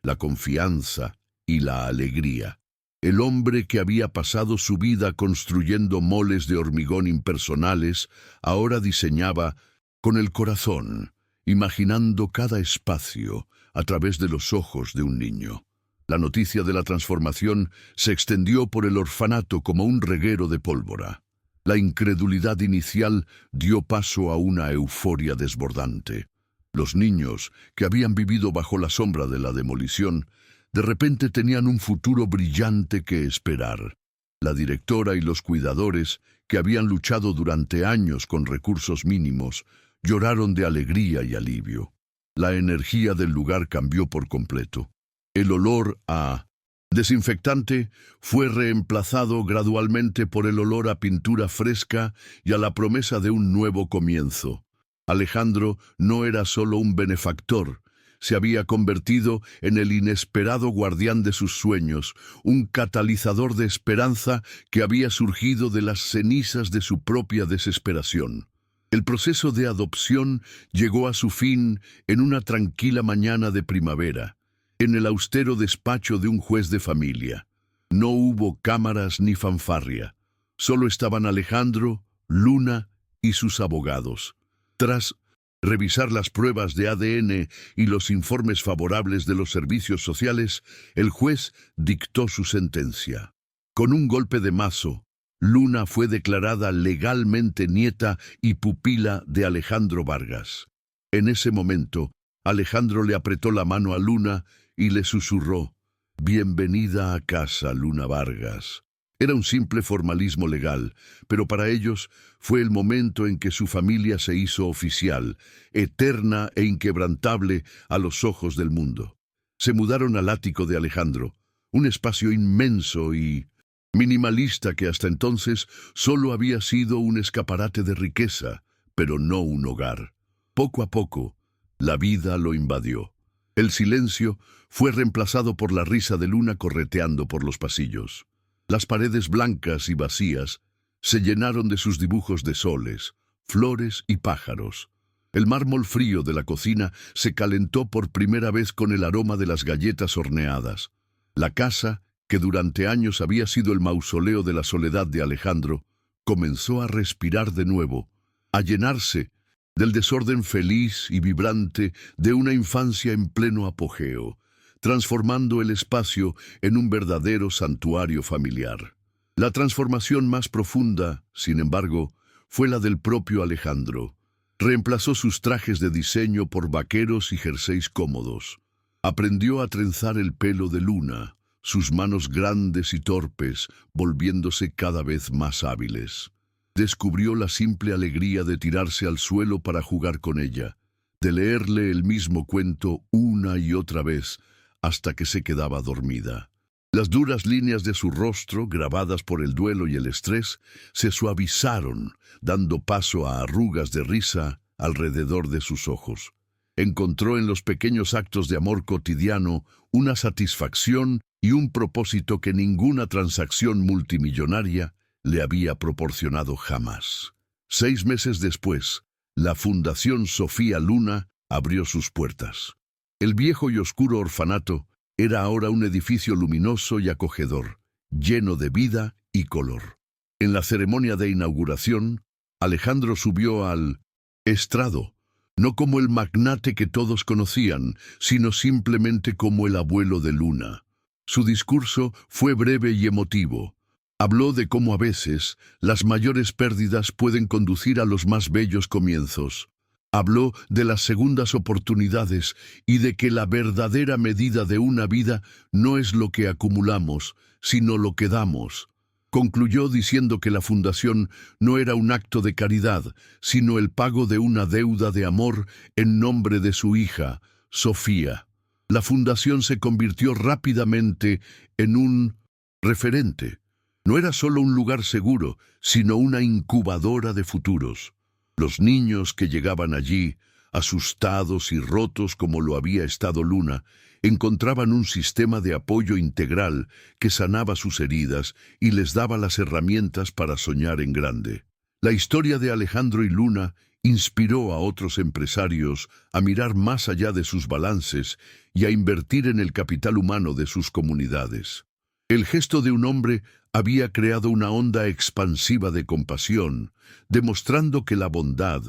la confianza y la alegría. El hombre que había pasado su vida construyendo moles de hormigón impersonales, ahora diseñaba con el corazón, imaginando cada espacio a través de los ojos de un niño. La noticia de la transformación se extendió por el orfanato como un reguero de pólvora. La incredulidad inicial dio paso a una euforia desbordante. Los niños, que habían vivido bajo la sombra de la demolición, de repente tenían un futuro brillante que esperar. La directora y los cuidadores, que habían luchado durante años con recursos mínimos, lloraron de alegría y alivio. La energía del lugar cambió por completo. El olor a desinfectante fue reemplazado gradualmente por el olor a pintura fresca y a la promesa de un nuevo comienzo. Alejandro no era solo un benefactor, se había convertido en el inesperado guardián de sus sueños, un catalizador de esperanza que había surgido de las cenizas de su propia desesperación. El proceso de adopción llegó a su fin en una tranquila mañana de primavera, en el austero despacho de un juez de familia. No hubo cámaras ni fanfarria. Solo estaban Alejandro, Luna y sus abogados. Tras revisar las pruebas de ADN y los informes favorables de los servicios sociales, el juez dictó su sentencia. Con un golpe de mazo, Luna fue declarada legalmente nieta y pupila de Alejandro Vargas. En ese momento, Alejandro le apretó la mano a Luna y le susurró: «Bienvenida a casa, Luna Vargas». Era un simple formalismo legal, pero para ellos fue el momento en que su familia se hizo oficial, eterna e inquebrantable a los ojos del mundo. Se mudaron al ático de Alejandro, un espacio inmenso y minimalista que hasta entonces solo había sido un escaparate de riqueza, pero no un hogar. Poco a poco, la vida lo invadió. El silencio fue reemplazado por la risa de Luna correteando por los pasillos. Las paredes blancas y vacías se llenaron de sus dibujos de soles, flores y pájaros. El mármol frío de la cocina se calentó por primera vez con el aroma de las galletas horneadas. La casa, que durante años había sido el mausoleo de la soledad de Alejandro, comenzó a respirar de nuevo, a llenarse del desorden feliz y vibrante de una infancia en pleno apogeo, transformando el espacio en un verdadero santuario familiar. La transformación más profunda, sin embargo, fue la del propio Alejandro. Reemplazó sus trajes de diseño por vaqueros y jerseys cómodos. Aprendió a trenzar el pelo de Luna, sus manos grandes y torpes, volviéndose cada vez más hábiles. Descubrió la simple alegría de tirarse al suelo para jugar con ella, de leerle el mismo cuento una y otra vez, hasta que se quedaba dormida. Las duras líneas de su rostro, grabadas por el duelo y el estrés, se suavizaron, dando paso a arrugas de risa alrededor de sus ojos. Encontró en los pequeños actos de amor cotidiano una satisfacción y un propósito que ninguna transacción multimillonaria le había proporcionado jamás. 6 meses después, la Fundación Sofía Luna abrió sus puertas. El viejo y oscuro orfanato era ahora un edificio luminoso y acogedor, lleno de vida y color. En la ceremonia de inauguración, Alejandro subió al estrado, no como el magnate que todos conocían, sino simplemente como el abuelo de Luna. Su discurso fue breve y emotivo. Habló de cómo a veces las mayores pérdidas pueden conducir a los más bellos comienzos. Habló de las segundas oportunidades y de que la verdadera medida de una vida no es lo que acumulamos, sino lo que damos. Concluyó diciendo que la fundación no era un acto de caridad, sino el pago de una deuda de amor en nombre de su hija, Sofía. La fundación se convirtió rápidamente en un referente. No era solo un lugar seguro, sino una incubadora de futuros. Los niños que llegaban allí, asustados y rotos como lo había estado Luna, encontraban un sistema de apoyo integral que sanaba sus heridas y les daba las herramientas para soñar en grande. La historia de Alejandro y Luna inspiró a otros empresarios a mirar más allá de sus balances y a invertir en el capital humano de sus comunidades. El gesto de un hombre había creado una onda expansiva de compasión, demostrando que la bondad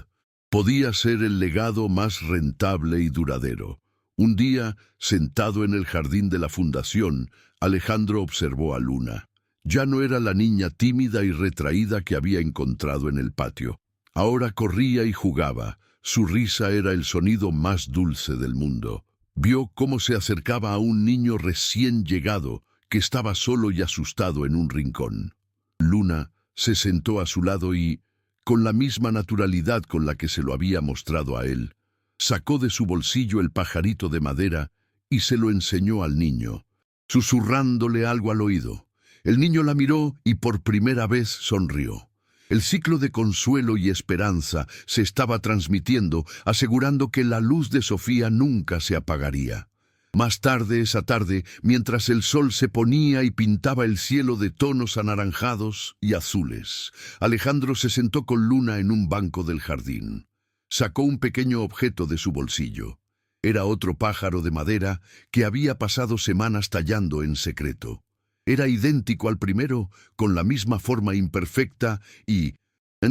podía ser el legado más rentable y duradero. Un día, sentado en el jardín de la fundación, Alejandro observó a Luna. Ya no era la niña tímida y retraída que había encontrado en el patio. Ahora corría y jugaba. Su risa era el sonido más dulce del mundo. Vio cómo se acercaba a un niño recién llegado, que estaba solo y asustado en un rincón. Luna se sentó a su lado y, con la misma naturalidad con la que se lo había mostrado a él, sacó de su bolsillo el pajarito de madera y se lo enseñó al niño, susurrándole algo al oído. El niño la miró y por primera vez sonrió. El ciclo de consuelo y esperanza se estaba transmitiendo, asegurando que la luz de Sofía nunca se apagaría. Más tarde esa tarde, mientras el sol se ponía y pintaba el cielo de tonos anaranjados y azules, Alejandro se sentó con Luna en un banco del jardín. Sacó un pequeño objeto de su bolsillo. Era otro pájaro de madera que había pasado semanas tallando en secreto. Era idéntico al primero, con la misma forma imperfecta y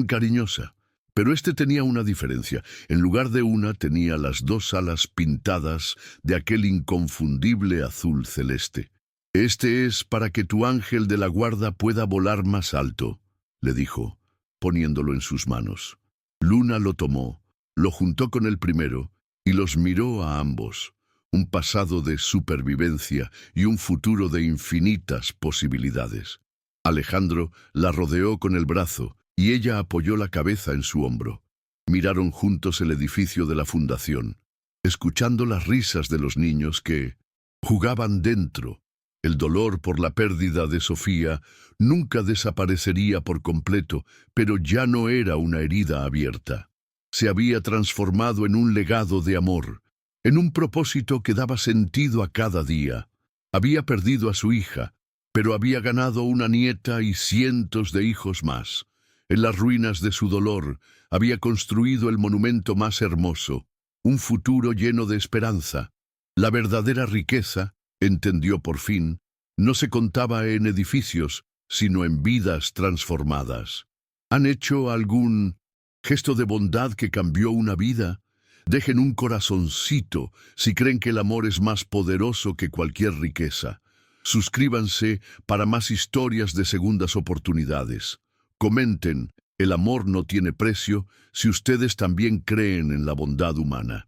cariñosa. Pero este tenía una diferencia. En lugar de una, tenía las 2 alas pintadas de aquel inconfundible azul celeste. «Este es para que tu ángel de la guarda pueda volar más alto», le dijo, poniéndolo en sus manos. Luna lo tomó, lo juntó con el primero y los miró a ambos. Un pasado de supervivencia y un futuro de infinitas posibilidades. Alejandro la rodeó con el brazo y ella apoyó la cabeza en su hombro. Miraron juntos el edificio de la fundación, escuchando las risas de los niños que jugaban dentro. El dolor por la pérdida de Sofía nunca desaparecería por completo, pero ya no era una herida abierta. Se había transformado en un legado de amor, en un propósito que daba sentido a cada día. Había perdido a su hija, pero había ganado una nieta y cientos de hijos más. En las ruinas de su dolor, había construido el monumento más hermoso, un futuro lleno de esperanza. La verdadera riqueza, entendió por fin, no se contaba en edificios, sino en vidas transformadas. ¿Han hecho algún gesto de bondad que cambió una vida? Dejen un corazoncito si creen que el amor es más poderoso que cualquier riqueza. Suscríbanse para más historias de segundas oportunidades. Comenten, el amor no tiene precio si ustedes también creen en la bondad humana.